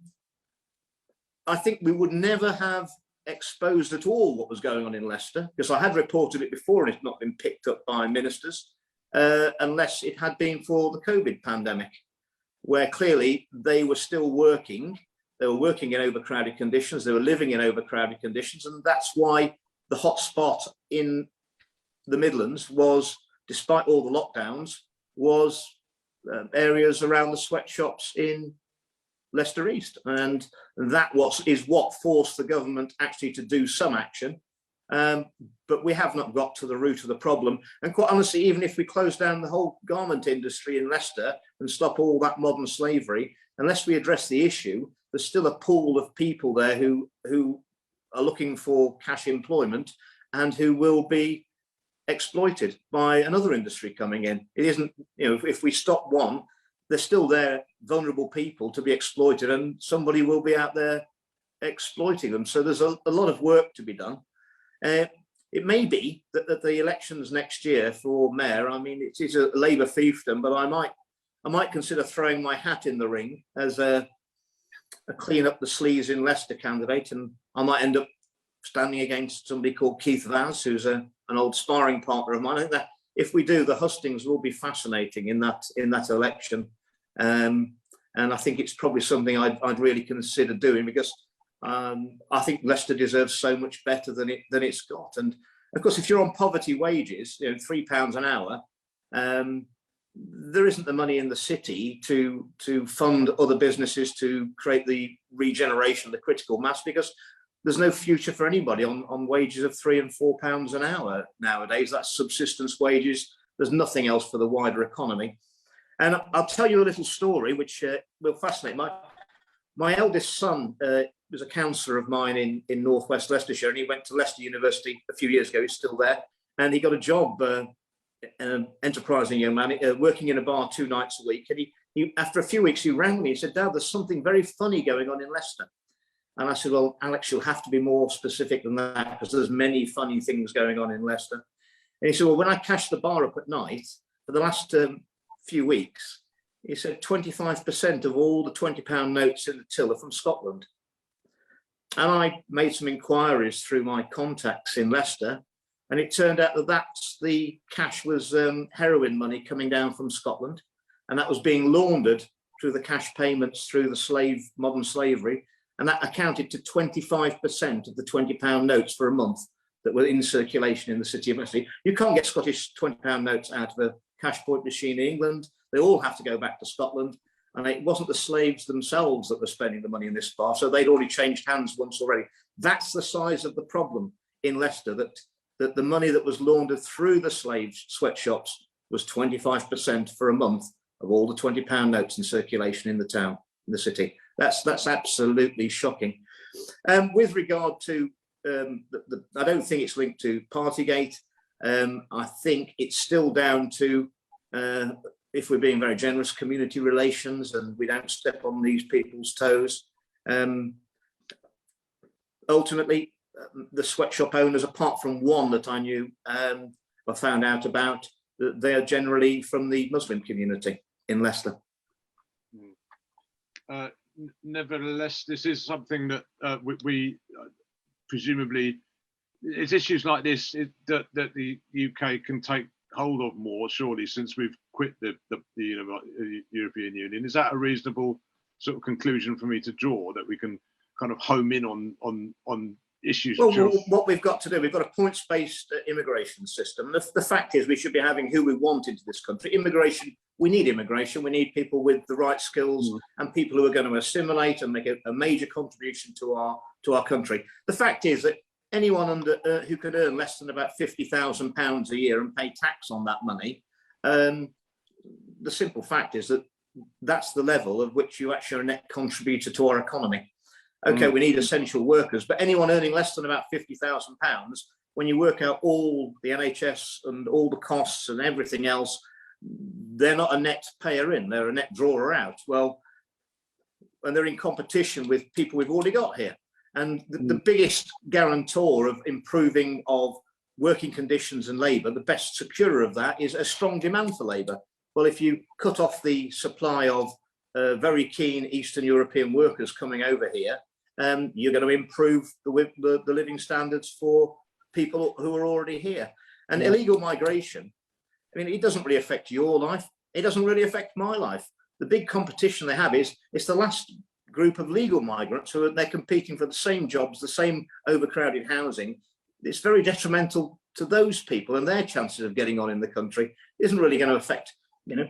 think we would never have exposed at all what was going on in Leicester, because I had reported it before and it's not been picked up by ministers, unless it had been for the COVID pandemic, where clearly they were still working. They were working in overcrowded conditions. They were living in overcrowded conditions. And that's why the hot spot in the Midlands was, despite all the lockdowns, was areas around the sweatshops in Leicester East. And that is what forced the government actually to do some action. But we have not got to the root of the problem. And quite honestly, even if we close down the whole garment industry in Leicester and stop all that modern slavery, unless we address the issue, there's still a pool of people there who are looking for cash employment and who will be exploited by another industry coming in. It isn't, if we stop one, there's still there vulnerable people to be exploited, and somebody will be out there exploiting them. So there's a lot of work to be done. It may be that the elections next year for mayor, I mean, it is a Labour fiefdom, but I might consider throwing my hat in the ring as a clean up the sleaze in Leicester candidate, and I might end up standing against somebody called Keith Vaz, who's an old sparring partner of mine. I think that if we do, the hustings will be fascinating in that election, and I think it's probably something I'd really consider doing, because I think Leicester deserves so much better than it's got. And of course, if you're on poverty wages, £3 an hour, there isn't the money in the city to fund other businesses to create the regeneration of the critical mass, because there's no future for anybody on wages of £3 and £4 an hour nowadays. That's subsistence wages. There's nothing else for the wider economy. And I'll tell you a little story which will fascinate. My eldest son was a counsellor of mine in northwest Leicestershire, and he went to Leicester University a few years ago. He's still there, and he got a job, an enterprising young man, working in a bar 2 nights a week. And he after a few weeks, he rang me. He said, "Dad, there's something very funny going on in Leicester." And I said, "Well, Alex, you'll have to be more specific than that, because there's many funny things going on in Leicester." And he said, "Well, when I cash the bar up at night, for the last few weeks," he said, 25% of all the £20 notes in the till are from Scotland. And I made some inquiries through my contacts in Leicester, and it turned out that the cash was heroin money coming down from Scotland, and that was being laundered through the cash payments through the modern slavery, and that accounted to 25% of the £20 notes for a month that were in circulation in the city of Leicester. You can't get Scottish £20 notes out of a cash point machine in England. They all have to go back to Scotland. And it wasn't the slaves themselves that were spending the money in this bar, so they'd already changed hands once already. That's the size of the problem in Leicester, that the money that was laundered through the slave sweatshops was 25% for a month of all the £20 notes in circulation in the town, in the city. That's absolutely shocking. With regard to, I don't think it's linked to Partygate. I think it's still down to, if we're being very generous, community relations, and we don't step on these people's toes. Ultimately, the sweatshop owners, apart from one that I knew, I found out about, they are generally from the Muslim community in Leicester. Nevertheless, this is something that we presumably, it's issues like this that the UK can take hold of more, surely, since we've quit the European Union. Is that a reasonable sort of conclusion for me to draw, that we can kind of home in on issues? Well, what we've got to do, we've got a points-based immigration system. The fact is, we should be having who we want into this country. Immigration, we need immigration. We need people with the right skills and people who are going to assimilate and make a major contribution to our country. The fact is that anyone who can earn less than about £50,000 a year and pay tax on that money, the simple fact is that that's the level at which you actually are a net contributor to our economy. Okay, we need essential workers, but anyone earning less than about £50,000, when you work out all the NHS and all the costs and everything else, they're not a net payer in, they're a net drawer out. Well, and they're in competition with people we've already got here. And the biggest guarantor of improving of working conditions and labour, the best securer of that, is a strong demand for labour. Well, if you cut off the supply of very keen Eastern European workers coming over here, you're going to improve the living standards for people who are already here. And illegal migration, I mean, it doesn't really affect your life. It doesn't really affect my life. The big competition they have is it's the last group of legal migrants who they're competing for the same jobs, the same overcrowded housing. It's very detrimental to those people, and their chances of getting on in the country isn't really going to affect,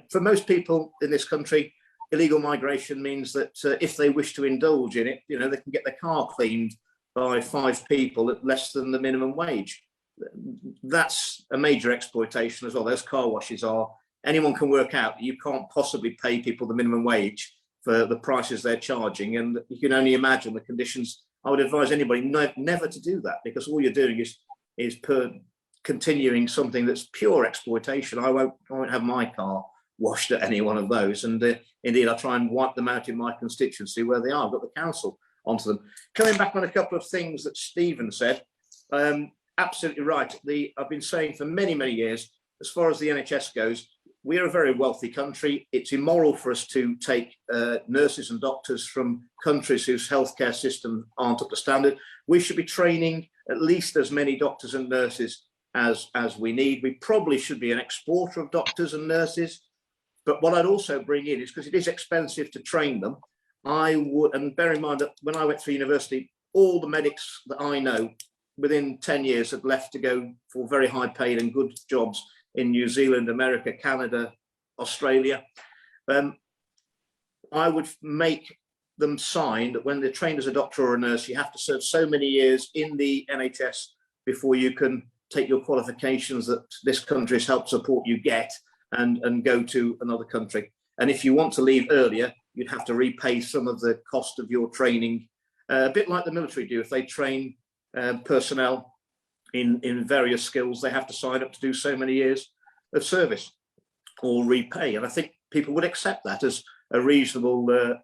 for most people in this country, illegal migration means that if they wish to indulge in it, they can get their car cleaned by 5 people at less than the minimum wage. That's a major exploitation as well. Those car washes are, anyone can work out that you can't possibly pay people the minimum wage for the prices they're charging, and you can only imagine the conditions. I would advise anybody never to do that, because all you're doing is continuing something that's pure exploitation. I won't have my car washed at any one of those, and indeed I try and wipe them out in my constituency where they are. I've got the council onto them. Coming back on a couple of things that Stephen said, absolutely right. I've been saying for many, many years, as far as the NHS goes, we are a very wealthy country. It's immoral for us to take nurses and doctors from countries whose healthcare system aren't up to standard. We should be training at least as many doctors and nurses as we need. We probably should be an exporter of doctors and nurses. But what I'd also bring in is, because it is expensive to train them, I would, and bear in mind that when I went through university, all the medics that I know within 10 years had left to go for very high paid and good jobs in New Zealand, America, Canada, Australia. I would make them sign that when they're trained as a doctor or a nurse, you have to serve so many years in the NHS before you can take your qualifications that this country has helped support you get and go to another country. And if you want to leave earlier, you'd have to repay some of the cost of your training, a bit like the military do. If they train personnel in various skills, they have to sign up to do so many years of service or repay. And I think people would accept that as a reasonable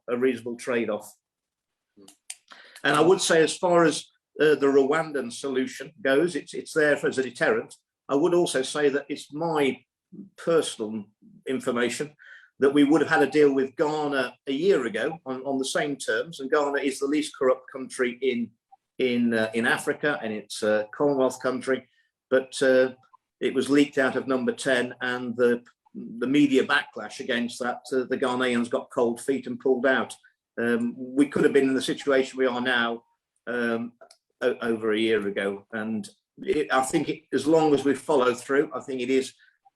trade-off. And I would say, as far as the Rwandan solution goes, it's there as a deterrent. I would also say that it's my personal information that we would have had a deal with Ghana a year ago on the same terms, and Ghana is the least corrupt country in in Africa, and it's a Commonwealth country, but it was leaked out of number 10, and the media backlash against that, the Ghanaians got cold feet and pulled out. We could have been in the situation we are now over a year ago, and I think as long as we follow through, I think it is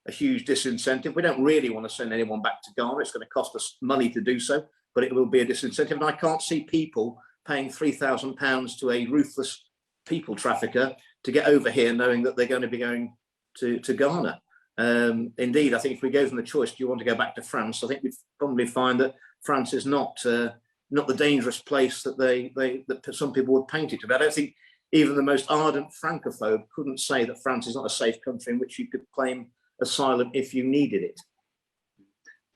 a huge disincentive. We don't really want to send anyone back to Ghana. It's going to cost us money to do so, but it will be a disincentive. And I can't see people paying £3,000 to a ruthless people trafficker to get over here, knowing that they're going to be going to Ghana. Indeed, I think if we gave them the choice, do you want to go back to France? I think we'd probably find that France is not the dangerous place that that some people would paint it to be. I don't think even the most ardent Francophobe couldn't say that France is not a safe country in which you could claim asylum if you needed it.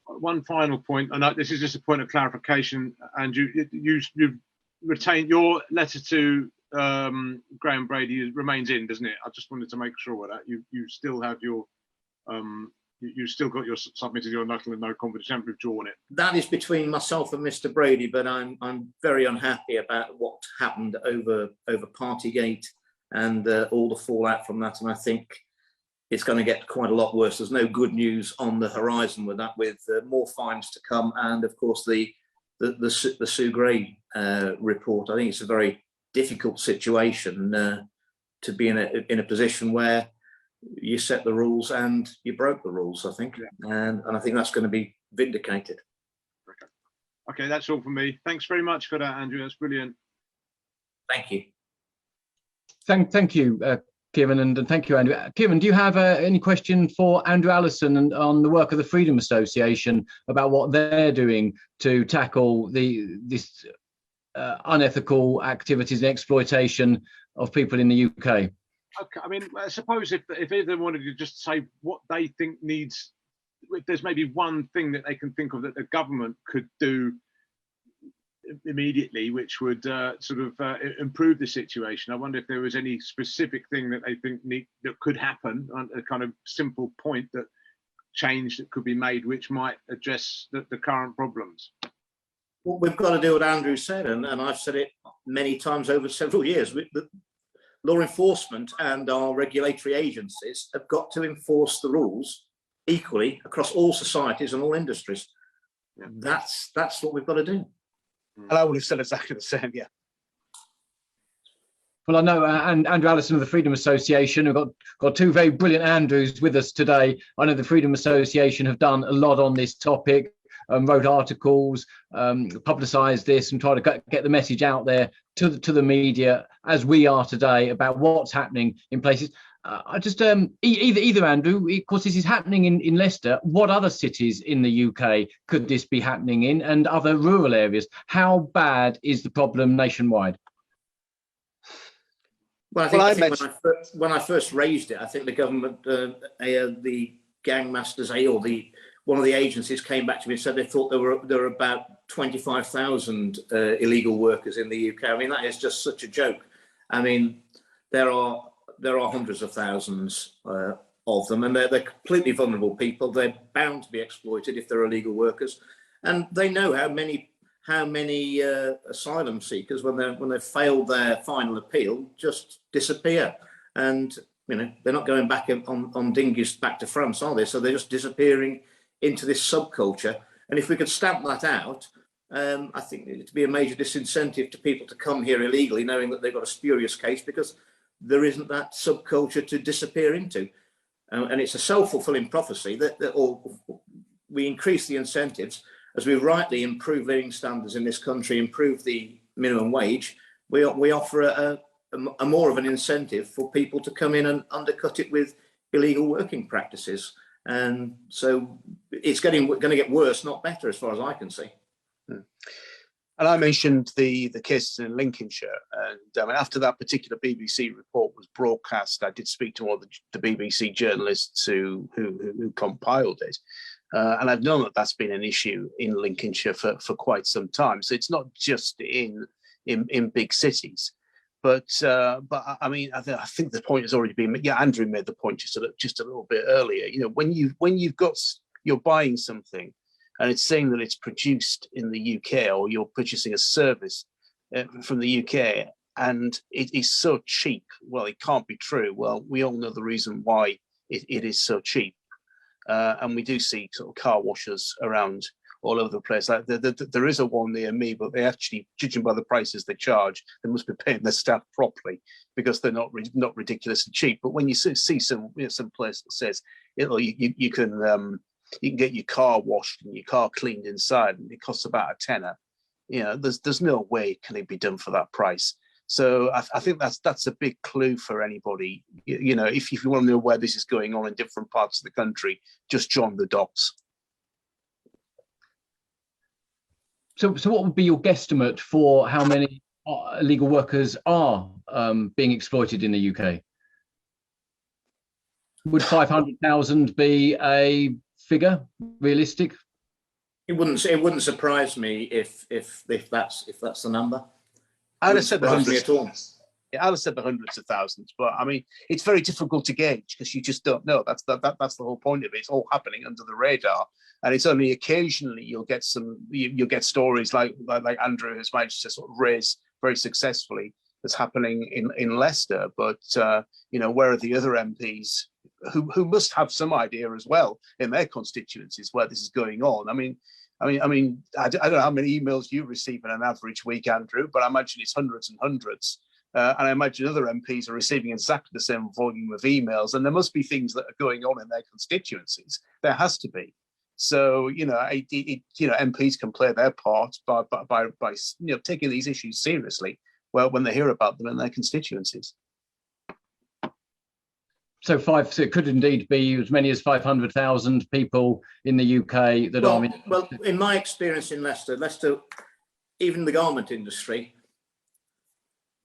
One final point, and this is just a point of clarification, and you've retained your letter to Graham Brady remains in, doesn't it? I just wanted to make sure that you still have your you still got your submitted your nothing and no confidence, haven't withdrawn it. That is between myself and Mr. Brady, but I'm very unhappy about what happened over Partygate and all the fallout from that, and I think it's going to get quite a lot worse. There's no good news on the horizon with that, with more fines to come, and of course the Sue Gray report. I think it's a very difficult situation to be in a position where you set the rules and you broke the rules, I think. Yeah. And I think that's going to be vindicated. Okay, that's all from me. Thanks very much for that, Andrew. That's brilliant. Thank you. Thank you, Kieran, and thank you, Andrew. Kieran, do you have any question for Andrew Allison and on the work of the Freedom Association about what they're doing to tackle this unethical activities and exploitation of people in the UK? Okay, I mean, I suppose if either wanted to just say what they think needs, if there's maybe one thing that they can think of that the government could do immediately, which would improve the situation. I wonder if there was any specific thing that they think that could happen, a kind of simple point that change that could be made, which might address the current problems. Well, we've got to do what Andrew said, and I've said it many times over several years. Law enforcement and our regulatory agencies have got to enforce the rules equally across all societies and all industries. Yeah. That's what we've got to do. And I would have said exactly the same, yeah. Well, I know Andrew Allison of the Freedom Association, we've got two very brilliant Andrews with us today. I know the Freedom Association have done a lot on this topic, wrote articles, publicised this and try to get the message out there to the media as we are today about what's happening in places. I just either Andrew, of course this is happening in Leicester. What other cities in the UK could this be happening in, and other rural areas? How bad is the problem nationwide? Well, I think when I first raised it, I think the government, the gangmasters, or one of the agencies came back to me and said they thought there were about 25,000 illegal workers in the UK. I mean, that is just such a joke. I mean, there are hundreds of thousands of them, and they're completely vulnerable people. They're bound to be exploited if they're illegal workers, and they know how many asylum seekers, when they've failed their final appeal, just disappear. And they're not going back on dinghies back to France, are they? So they're just disappearing into this subculture. And if we could stamp that out, I think it'd be a major disincentive to people to come here illegally, knowing that they've got a spurious case, because there isn't that subculture to disappear into. And it's a self-fulfilling prophecy that we increase the incentives as we rightly improve living standards in this country, improve the minimum wage. We offer a more of an incentive for people to come in and undercut it with illegal working practices. And so it's going to get worse, not better, as far as I can see. And I mentioned the cases in Lincolnshire, and after that particular BBC report was broadcast, I did speak to one of the BBC journalists who compiled it, and I've known that that's been an issue in Lincolnshire for quite some time. So it's not just in big cities, but I mean, I think the point has already been made. Yeah, Andrew made the point just a little bit earlier. When you're buying something, and it's saying that it's produced in the UK, or you're purchasing a service from the UK, and it is so cheap. Well, it can't be true. Well, we all know the reason why it is so cheap. And we do see sort of car washers around all over the place. Like there is a one near me, but they actually, judging by the prices they charge, they must be paying their staff properly because they're not ridiculously cheap. But when you see some some place that says you can get your car washed and your car cleaned inside, and it costs about a tenner, there's no way can it be done for that price. So I think that's a big clue for anybody. If you want to know where this is going on in different parts of the country, just join the dots. So what would be your guesstimate for how many illegal workers are being exploited in the UK? Would 500,000 be a figure realistic? It wouldn't surprise me if that's the number. I'd have said the hundreds. At all. Yeah, I'd have said the hundreds of thousands, but I mean, it's very difficult to gauge because you just don't know. That's the whole point of it. It's all happening under the radar, and it's only occasionally you'll get stories like Andrew has managed to sort of raise very successfully that's happening in Leicester. But where are the other MPs who must have some idea as well in their constituencies where this is going on? I don't know how many emails you receive in an average week, Andrew, but I imagine it's hundreds and hundreds. And I imagine other MPs are receiving exactly the same volume of emails, and there must be things that are going on in their constituencies. There has to be. So MPs can play their part by taking these issues seriously. Well, when they hear about them in their constituencies. So it could indeed be as many as 500,000 people in the UK that are. Well, in my experience in Leicester, even the garment industry,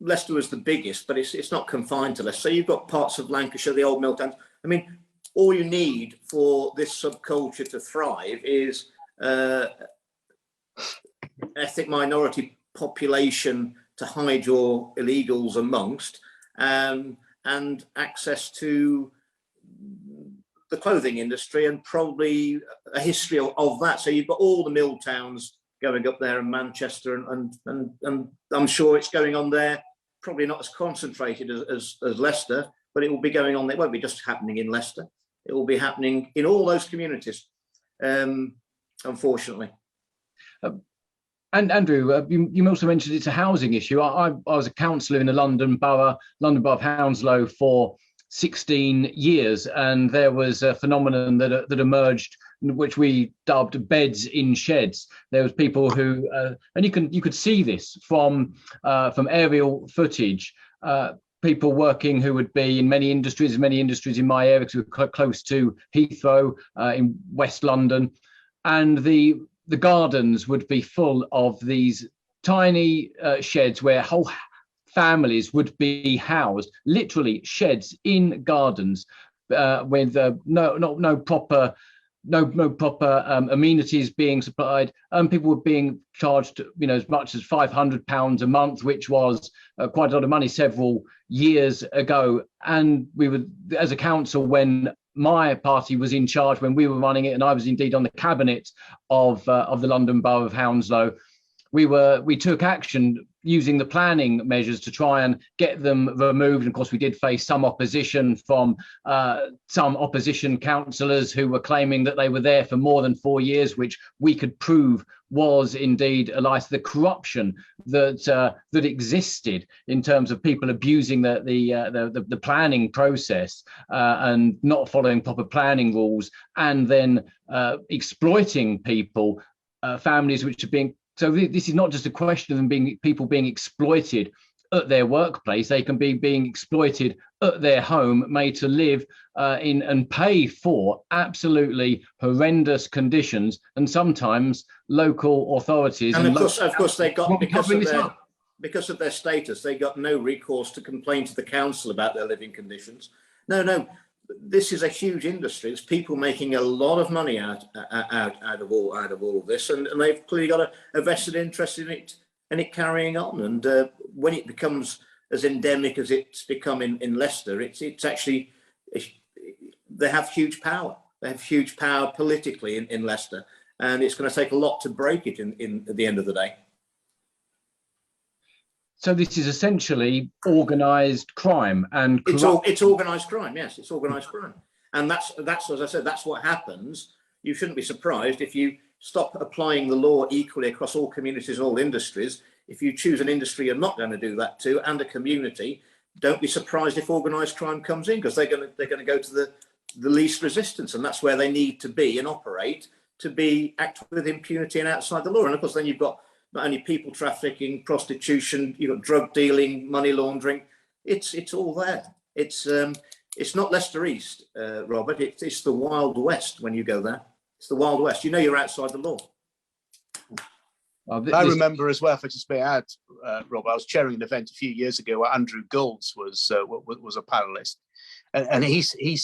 Leicester was the biggest, but it's not confined to Leicester. So you've got parts of Lancashire, the old mill towns. I mean, all you need for this subculture to thrive is ethnic minority population to hide your illegals amongst, and access to the clothing industry and probably a history of that. So you've got all the mill towns going up there in Manchester, and I'm sure it's going on there. Probably not as concentrated as Leicester, but it will be going on there. It won't be just happening in Leicester. It will be happening in all those communities, unfortunately. And Andrew, you also mentioned it's a housing issue. I was a councillor in the London Borough of Hounslow for 16 years, and there was a phenomenon that emerged, which we dubbed beds in sheds. There was people who, and you could see this from aerial footage. People working who would be in many industries in my area, because we're close to Heathrow in West London, and the gardens would be full of these tiny sheds where whole families would be housed, literally sheds in gardens with no proper amenities being supplied. People were being charged, as much as £500 a month, which was quite a lot of money several years ago. And we were, as a council, when my party was in charge, when we were running it, and I was indeed on the cabinet of the London Borough of Hounslow, we took action using the planning measures to try and get them removed. And of course, we did face some opposition from some opposition councillors who were claiming that they were there for more than 4 years, which we could prove was indeed the corruption that existed in terms of people abusing the planning process and not following proper planning rules, and then exploiting people, families which are being. So this is not just a question of them people being exploited at their workplace. They can be being exploited at their home, made to live in and pay for absolutely horrendous conditions. And sometimes local authorities and of course they got, because of their status, they got no recourse to complain to the council about their living conditions. No. This is a huge industry. It's people making a lot of money out of all of this, and they've clearly got a vested interest in it carrying on. And when it becomes as endemic as it's become in Leicester, it's actually, they have huge power. They have huge power politically in Leicester, and it's going to take a lot to break it in at the end of the day. So this is essentially organised crime and it's organised crime. Yes, it's organised crime, and that's as I said, that's what happens. You shouldn't be surprised if you stop applying the law equally across all communities, all industries. If you choose an industry you're not going to do that to, and a community, don't be surprised if organised crime comes in, because they're going to go to the least resistance, and that's where they need to be and operate to act with impunity and outside the law. And of course, then you've got not only people trafficking, prostitution, you've got drug dealing, money laundering. It's all there. It's not Leicester East, Robert. It's the Wild West when you go there. It's the Wild West. You know you're outside the law. I remember as well, if I just may add, Rob, I was chairing an event a few years ago where Andrew Golds was a panelist, and he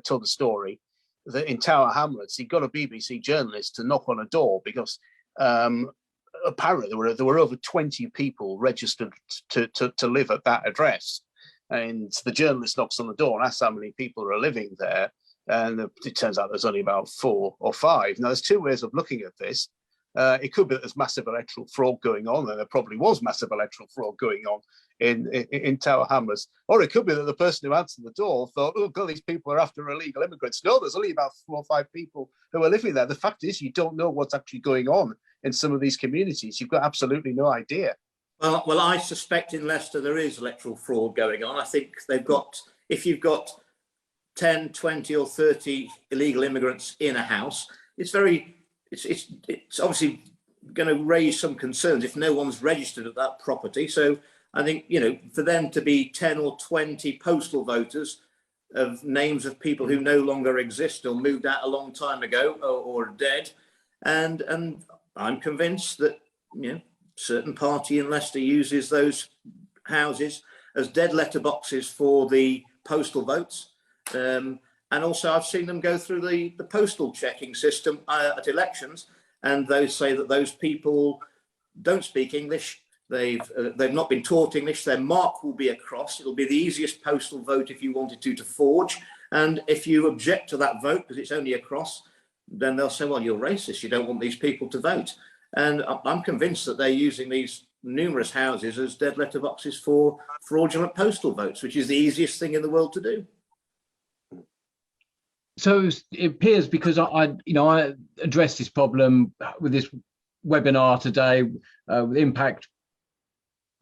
told a story that in Tower Hamlets he got a BBC journalist to knock on a door because apparently there were over 20 people registered to live at that address, and the journalist knocks on the door and asks how many people are living there, and it turns out there's only about 4 or 5. Now there's two ways of looking at this. It could be that there's massive electoral fraud going on, and there probably was massive electoral fraud going on in Tower Hamlets. Or it could be that the person who answered the door thought, oh God, these people are after illegal immigrants. No, there's only about 4 or 5 people who are living there. The fact is, you don't know what's actually going on in some of these communities. You've got absolutely no idea. Well, I suspect in Leicester there is electoral fraud going on. I think if you've got 10, 20 or 30 illegal immigrants in a house, it's obviously going to raise some concerns if no one's registered at that property. So I think, for them to be 10 or 20 postal voters of names of people who no longer exist or moved out a long time ago or are dead. And I'm convinced that, certain party in Leicester uses those houses as dead letterboxes for the postal votes. And also I've seen them go through the postal checking system at elections, and those say that those people don't speak English. They've not been taught English. Their mark will be a cross. It'll be the easiest postal vote if you wanted to forge. And if you object to that vote because it's only a cross, then they'll say, well, you're racist. You don't want these people to vote. And I'm convinced that they're using these numerous houses as dead letterboxes for fraudulent postal votes, which is the easiest thing in the world to do. So it appears, because I addressed this problem with this webinar today with Impact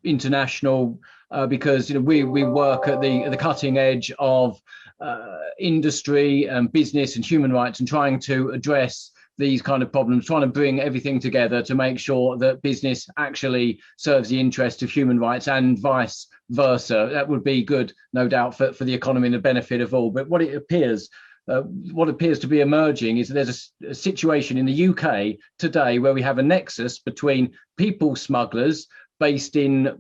International, because we work at the cutting edge of industry and business and human rights, and trying to address these kind of problems, trying to bring everything together to make sure that business actually serves the interest of human rights and vice versa. That would be good, no doubt, for the economy and the benefit of all. But what appears to be emerging is that there's a situation in the UK today where we have a nexus between people smugglers based in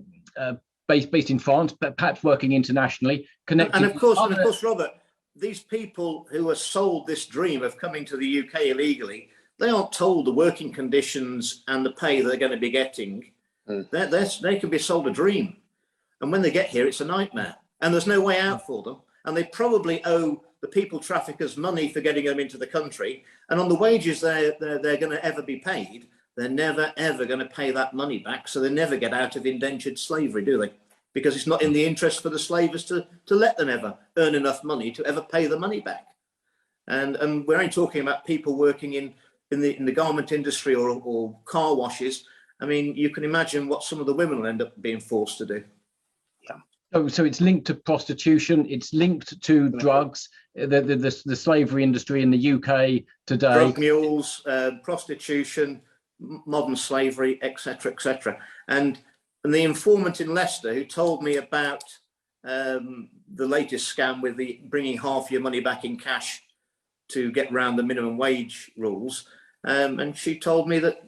France, but perhaps working internationally, connected. And of course, Robert, these people who are sold this dream of coming to the UK illegally, they aren't told the working conditions and the pay they're going to be getting. They can be sold a dream, and when they get here, it's a nightmare, and there's no way out for them. And they probably owe the people traffickers money for getting them into the country, and on the wages they're going to ever be paid, they're never ever going to pay that money back. So they never get out of indentured slavery, do they? Because it's not in the interest for the slavers to let them ever earn enough money to ever pay the money back. And we're only talking about people working in the garment industry or car washes. I mean, you can imagine what some of the women will end up being forced to do. So it's linked to prostitution. It's linked to drugs. The slavery industry in the UK today. Drug mules, prostitution, modern slavery, etc., etc. And the informant in Leicester who told me about the latest scam with the bringing half your money back in cash to get around the minimum wage rules, and she told me that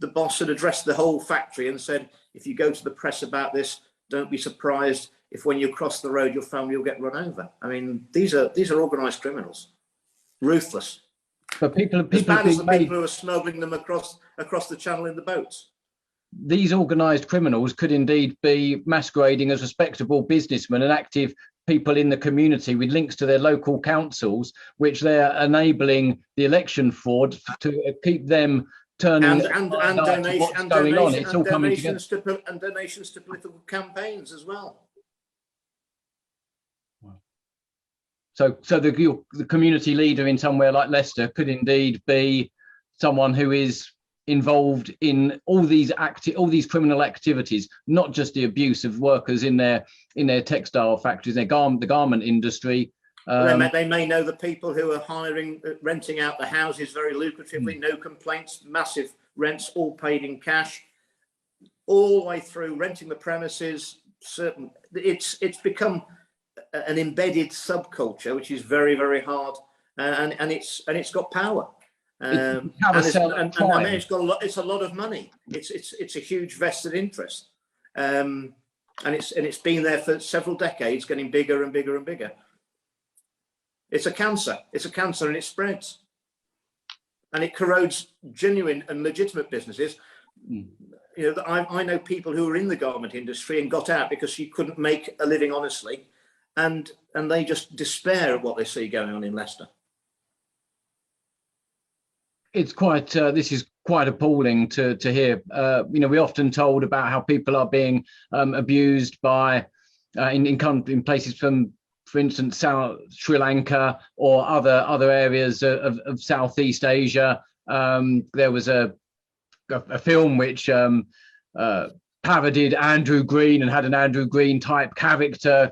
the boss had addressed the whole factory and said, if you go to the press about this, don't be surprised if when you cross the road, your family will get run over. I mean, these are organised criminals, ruthless. But people as bad as the people who are smuggling them across the channel in the boats. These organised criminals could indeed be masquerading as respectable businessmen and active people in the community with links to their local councils, which they're enabling the election fraud to keep them turning and what's going on. It's all coming together. And donations to political campaigns as well. So the community leader in somewhere like Leicester could indeed be someone who is involved in all these criminal activities, not just the abuse of workers in their textile factories, the garment industry. They may know the people who are renting out the houses very lucratively, no complaints, massive rents, all paid in cash, all the way through renting the premises. It's become an embedded subculture, which is very, very hard, and it's got power. It's a lot of money. It's a huge vested interest, and it's been there for several decades, getting bigger and bigger and bigger. It's a cancer. It's a cancer, and it spreads, and it corrodes genuine and legitimate businesses. You know, I know people who were in the garment industry and got out because you couldn't make a living honestly, and they just despair at what they see going on in Leicester. It's quite this is quite appalling to hear. You know, we're often told about how people are being abused by in places from, for instance, Sri Lanka or other areas of Southeast Asia. There was a film which parodied Andrew Green and had an Andrew Green type character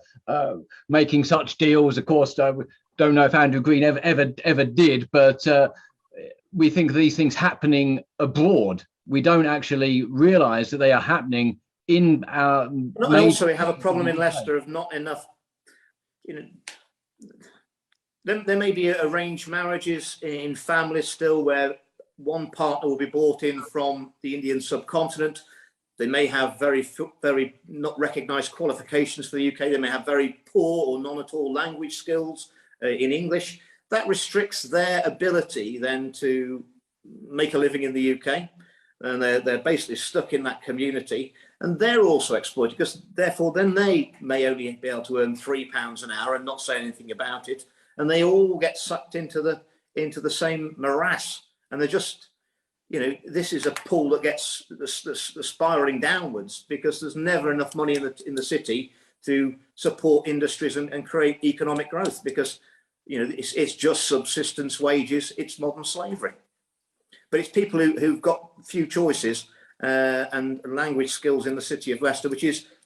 making such deals. Of course, I don't know if Andrew Green ever did, but we think of these things happening abroad. We don't actually realise that they are happening in our. Also, we have a problem in Leicester of not enough. You know, there may be arranged marriages in families still where one partner will be brought in from the Indian subcontinent. They may have very not recognised qualifications for the UK. They may have very poor or none at all language skills in English. That restricts their ability then to make a living in the UK, and they're basically stuck in that community, and they're also exploited because therefore then they may only be able to earn £3 an hour and not say anything about it, and they all get sucked into the same morass, and they're just, you know, this is a pool that gets the spiraling downwards because there's never enough money in the city to support industries and create economic growth, because you know, it's just subsistence wages. It's modern slavery. But it's people who've got few choices and language skills in the city of Leicester,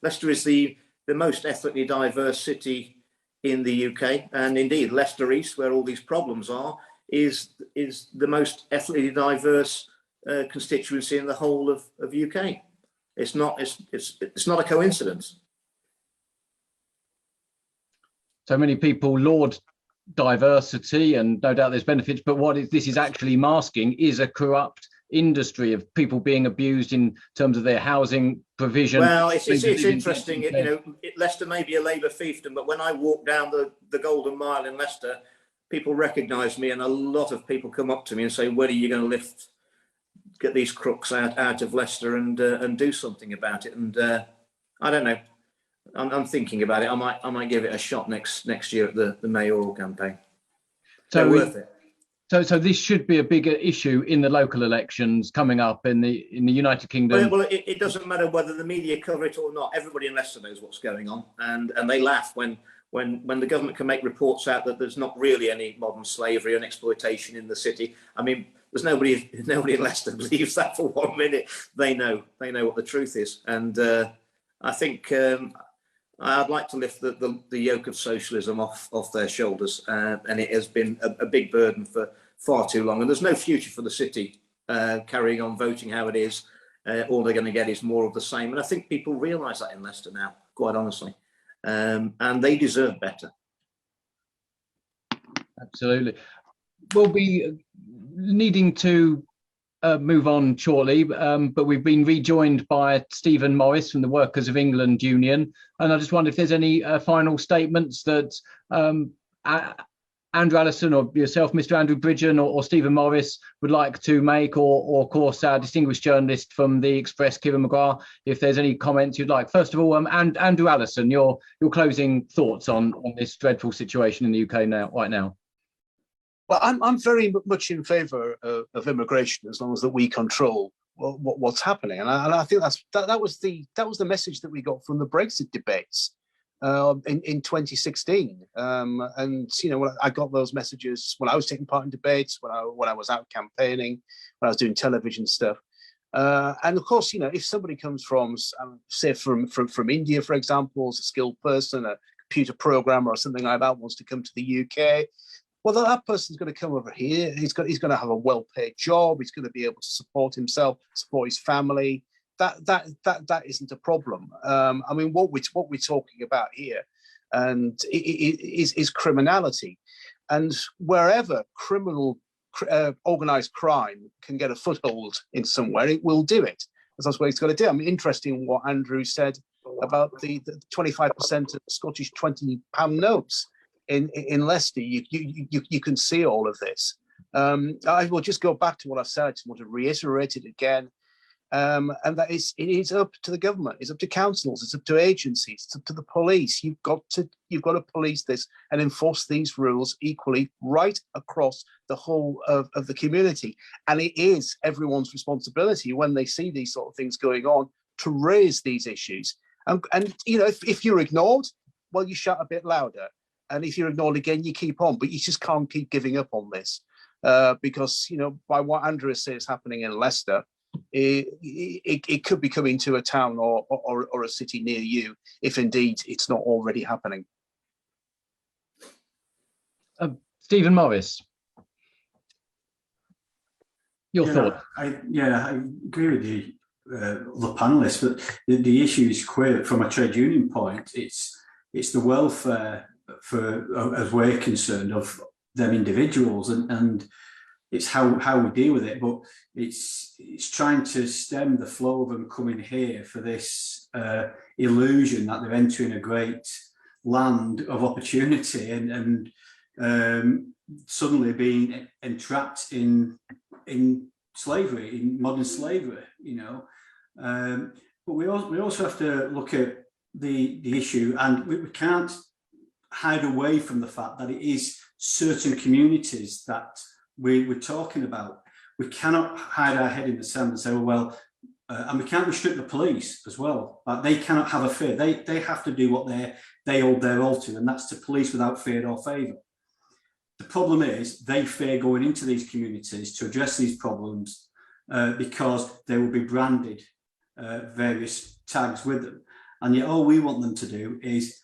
Leicester is the most ethnically diverse city in the UK. And indeed, Leicester East, where all these problems are, is the most ethnically diverse constituency in the whole of UK. It's not a coincidence. So many people laud diversity, and no doubt there's benefits, but this is actually masking is a corrupt industry of people being abused in terms of their housing provision. Well, it's interesting. You know, Leicester may be a Labour fiefdom, but when I walk down the Golden Mile in Leicester, people recognise me, and a lot of people come up to me and say, "When are you going to get these crooks out of Leicester and do something about it?" And I don't know. I'm thinking about it. I might give it a shot next year at the mayoral campaign. So worth it. So this should be a bigger issue in the local elections coming up in the United Kingdom. Well, it doesn't matter whether the media cover it or not. Everybody in Leicester knows what's going on, and they laugh when the government can make reports out that there's not really any modern slavery and exploitation in the city. I mean, there's nobody in Leicester believes that for 1 minute. They know what the truth is, and I think. I'd like to lift the yoke of socialism off their shoulders, and it has been a big burden for far too long. And there's no future for the city carrying on voting how it is. All they're going to get is more of the same. And I think people realise that in Leicester now, quite honestly, and they deserve better. Absolutely. We'll be needing to move on shortly, but we've been rejoined by Stephen Morris from the Workers of England Union, and I just wonder if there's any final statements that Andrew Allison or yourself, Mr. Andrew Bridgen, or Stephen Morris would like to make, or of course our distinguished journalist from the Express, Kieran McGrath, if there's any comments you'd like. First of all, Andrew Allison, your closing thoughts on this dreadful situation in the UK right now. Well, I'm very much in favour of immigration as long as that we control what's happening, and I think that was the message that we got from the Brexit debates in 2016. And you know, I got those messages when I was taking part in debates, when I was out campaigning, when I was doing television stuff. And of course, you know, if somebody comes from, say, from India, for example, as a skilled person, a computer programmer or something like that, wants to come to the UK, well, that person's going to come over here. He's going to have a well-paid job. He's going to be able to support himself, support his family. That isn't a problem. I mean, what we're talking about here, and is criminality, and wherever organized crime can get a foothold in somewhere, it will do it. That's what it's going to do. I mean, interesting what Andrew said about the 25% of the Scottish £20 notes in Leicester. You can see all of this. I will just go back to what I said. I just want to reiterate it again. And that it is up to the government, it's up to councils, it's up to agencies, it's up to the police. You've got to police this and enforce these rules equally right across the whole of the community. And it is everyone's responsibility when they see these sort of things going on to raise these issues. And you know, if you're ignored, well, you shout a bit louder. And if you're ignored again, you keep on. But you just can't keep giving up on this because, you know, by what Andrew says is happening in Leicester, it could be coming to a town or a city near you, if indeed it's not already happening. Stephen Morris, your thought? I agree with the panelists, but the issue is clear from a trade union point. It's the welfare, as we're concerned, of them individuals, and it's how we deal with it. But it's trying to stem the flow of them coming here for this illusion that they're entering a great land of opportunity and suddenly being entrapped in slavery, in modern slavery, you know. But we also have to look at the issue, and we can't hide away from the fact that it is certain communities that we're talking about. We cannot hide our head in the sand and say, well, and we can't restrict the police as well. They cannot have a fear. They have to do what they hold their role to, and that's to police without fear or favour. The problem is they fear going into these communities to address these problems because they will be branded various tags with them. And yet all we want them to do is,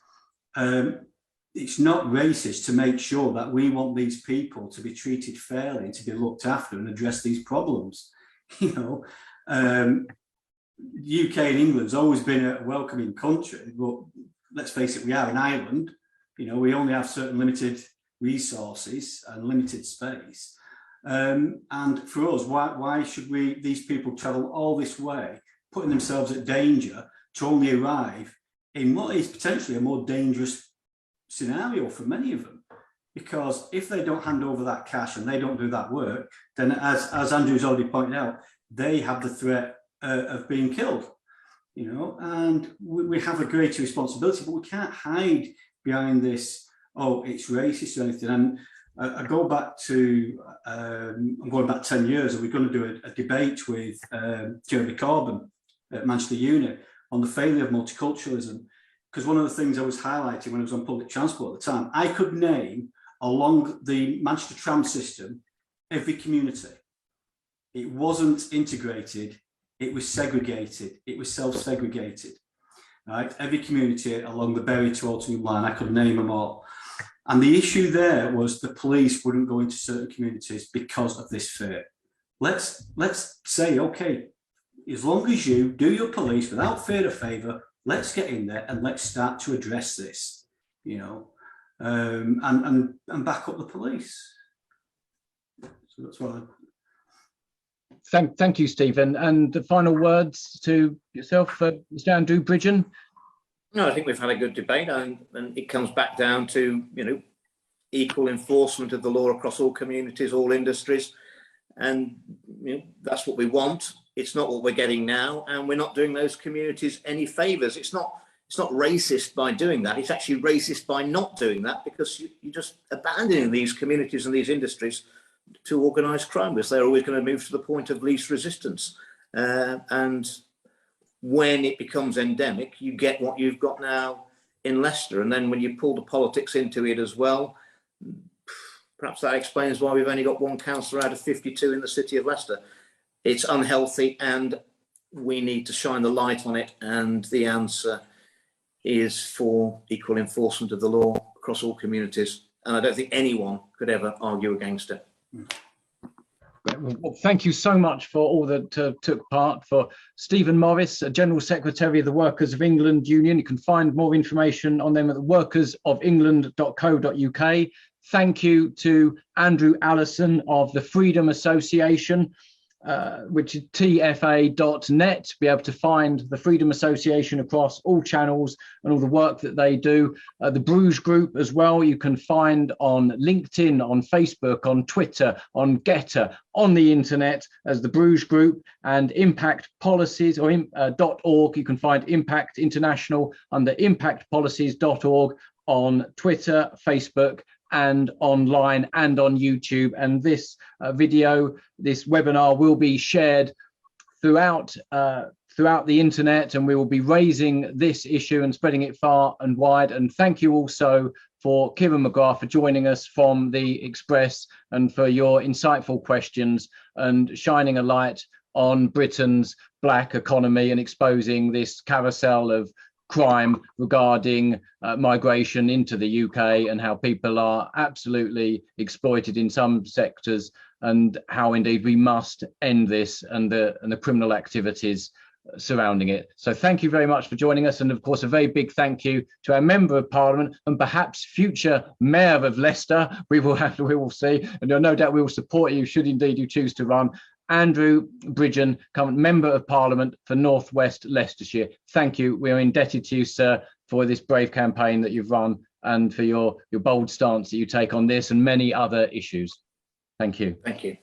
it's not racist to make sure that we want these people to be treated fairly and to be looked after and address these problems. You know, UK and England's always been a welcoming country, but let's face it, we are an island. You know, we only have certain limited resources and limited space. And for us, why should these people travel all this way, putting themselves at danger to only arrive in what is potentially a more dangerous scenario for many of them? Because if they don't hand over that cash and they don't do that work, then as Andrew's already pointed out, they have the threat of being killed, you know. And we have a greater responsibility, but we can't hide behind this, oh, it's racist or anything. And I go back to, I'm going back 10 years, and we're going to do a debate with Jeremy Corbyn at Manchester Uni on the failure of multiculturalism. Because one of the things I was highlighting when I was on public transport at the time, I could name along the Manchester tram system every community. It wasn't integrated, it was segregated, it was self-segregated. Right? Every community along the Bury to Alton line, I could name them all. And the issue there was the police wouldn't go into certain communities because of this fear. Let's say, okay, as long as you do your police without fear or favour, let's get in there and let's start to address this, you know, and back up the police. So that's what Thank you, Stephen. And the final words to yourself, Mr. Andrew Bridgen. No, I think we've had a good debate, and it comes back down to, you know, equal enforcement of the law across all communities, all industries, and you know, that's what we want. It's not what we're getting now, and we're not doing those communities any favours. It's not it's not racist by doing that. It's actually racist by not doing that, because you're just abandoning these communities and these industries to organised crime, because they're always going to move to the point of least resistance. And when it becomes endemic, you get what you've got now in Leicester. And then when you pull the politics into it as well, perhaps that explains why we've only got one councillor out of 52 in the city of Leicester. It's unhealthy, and we need to shine the light on it. And the answer is for equal enforcement of the law across all communities. And I don't think anyone could ever argue against it. Well, thank you so much for all that took part. For Stephen Morris, General Secretary of the Workers of England Union. You can find more information on them at workersofengland.co.uk. Thank you to Andrew Allison of the Freedom Association, which is tfa.net. Be able to find the Freedom Association across all channels and all the work that they do. The Bruges Group as well, you can find on LinkedIn, on Facebook, on Twitter, on Getter, on the internet as the Bruges Group, and Impact Policies or .org. You can find Impact International under impactpolicies.org on Twitter, Facebook, and online and on YouTube. And this video, this webinar will be shared throughout the internet, and we will be raising this issue and spreading it far and wide. And thank you also for Kieran McGrath for joining us from the Express, and for your insightful questions and shining a light on Britain's black economy and exposing this carousel of crime regarding migration into the UK, and how people are absolutely exploited in some sectors, and how indeed we must end this and the criminal activities surrounding it. So thank you very much for joining us, and of course a very big thank you to our Member of Parliament and perhaps future Mayor of Leicester. We will see, and no doubt we will support you should indeed you choose to run. Andrew Bridgen, current Member of Parliament for North West Leicestershire. Thank you. We are indebted to you, sir, for this brave campaign that you've run, and for your bold stance that you take on this and many other issues. Thank you. Thank you.